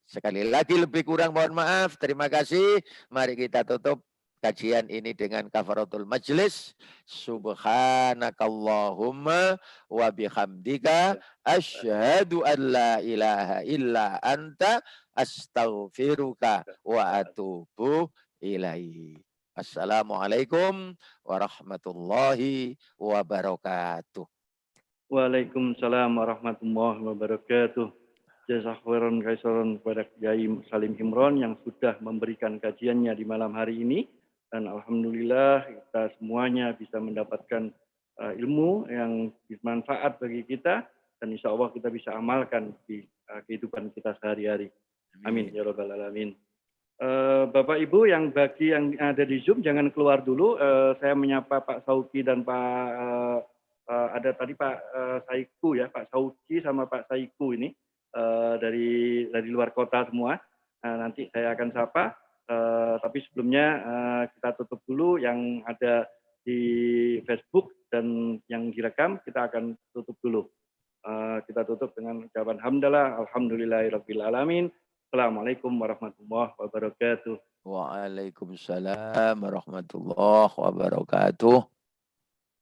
Sekali lagi lebih kurang mohon maaf. Terima kasih. Mari kita tutup kajian ini dengan kafaratul majlis. Subhanakallahumma wa bihamdika asyhadu an la ilaha illa anta astaghfiruka wa atubu ilaihi. Assalamualaikum warahmatullahi wabarakatuh. Waalaikumsalam warahmatullahi wabarakatuh. Jazakhairan khairan kepada Kiai Salim Imron yang sudah memberikan kajiannya di malam hari ini. Dan alhamdulillah kita semuanya bisa mendapatkan ilmu yang bermanfaat bagi kita. Dan insya Allah kita bisa amalkan di kehidupan kita sehari-hari. Amin. Ya Rabbal Alamin. Bapak Ibu yang bagi yang ada di Zoom jangan keluar dulu. Saya menyapa Pak Sauki dan Pak ada tadi Pak Saiku ya, Pak Sauki sama Pak Saiku ini. Dari luar kota semua. Nanti saya akan sapa. Tapi sebelumnya kita tutup dulu yang ada di Facebook dan yang direkam kita akan tutup dulu. Kita tutup dengan ucapan hamdalah, alhamdulillahirabbil alamin. Assalamualaikum warahmatullahi wabarakatuh. Waalaikumsalam warahmatullahi wabarakatuh.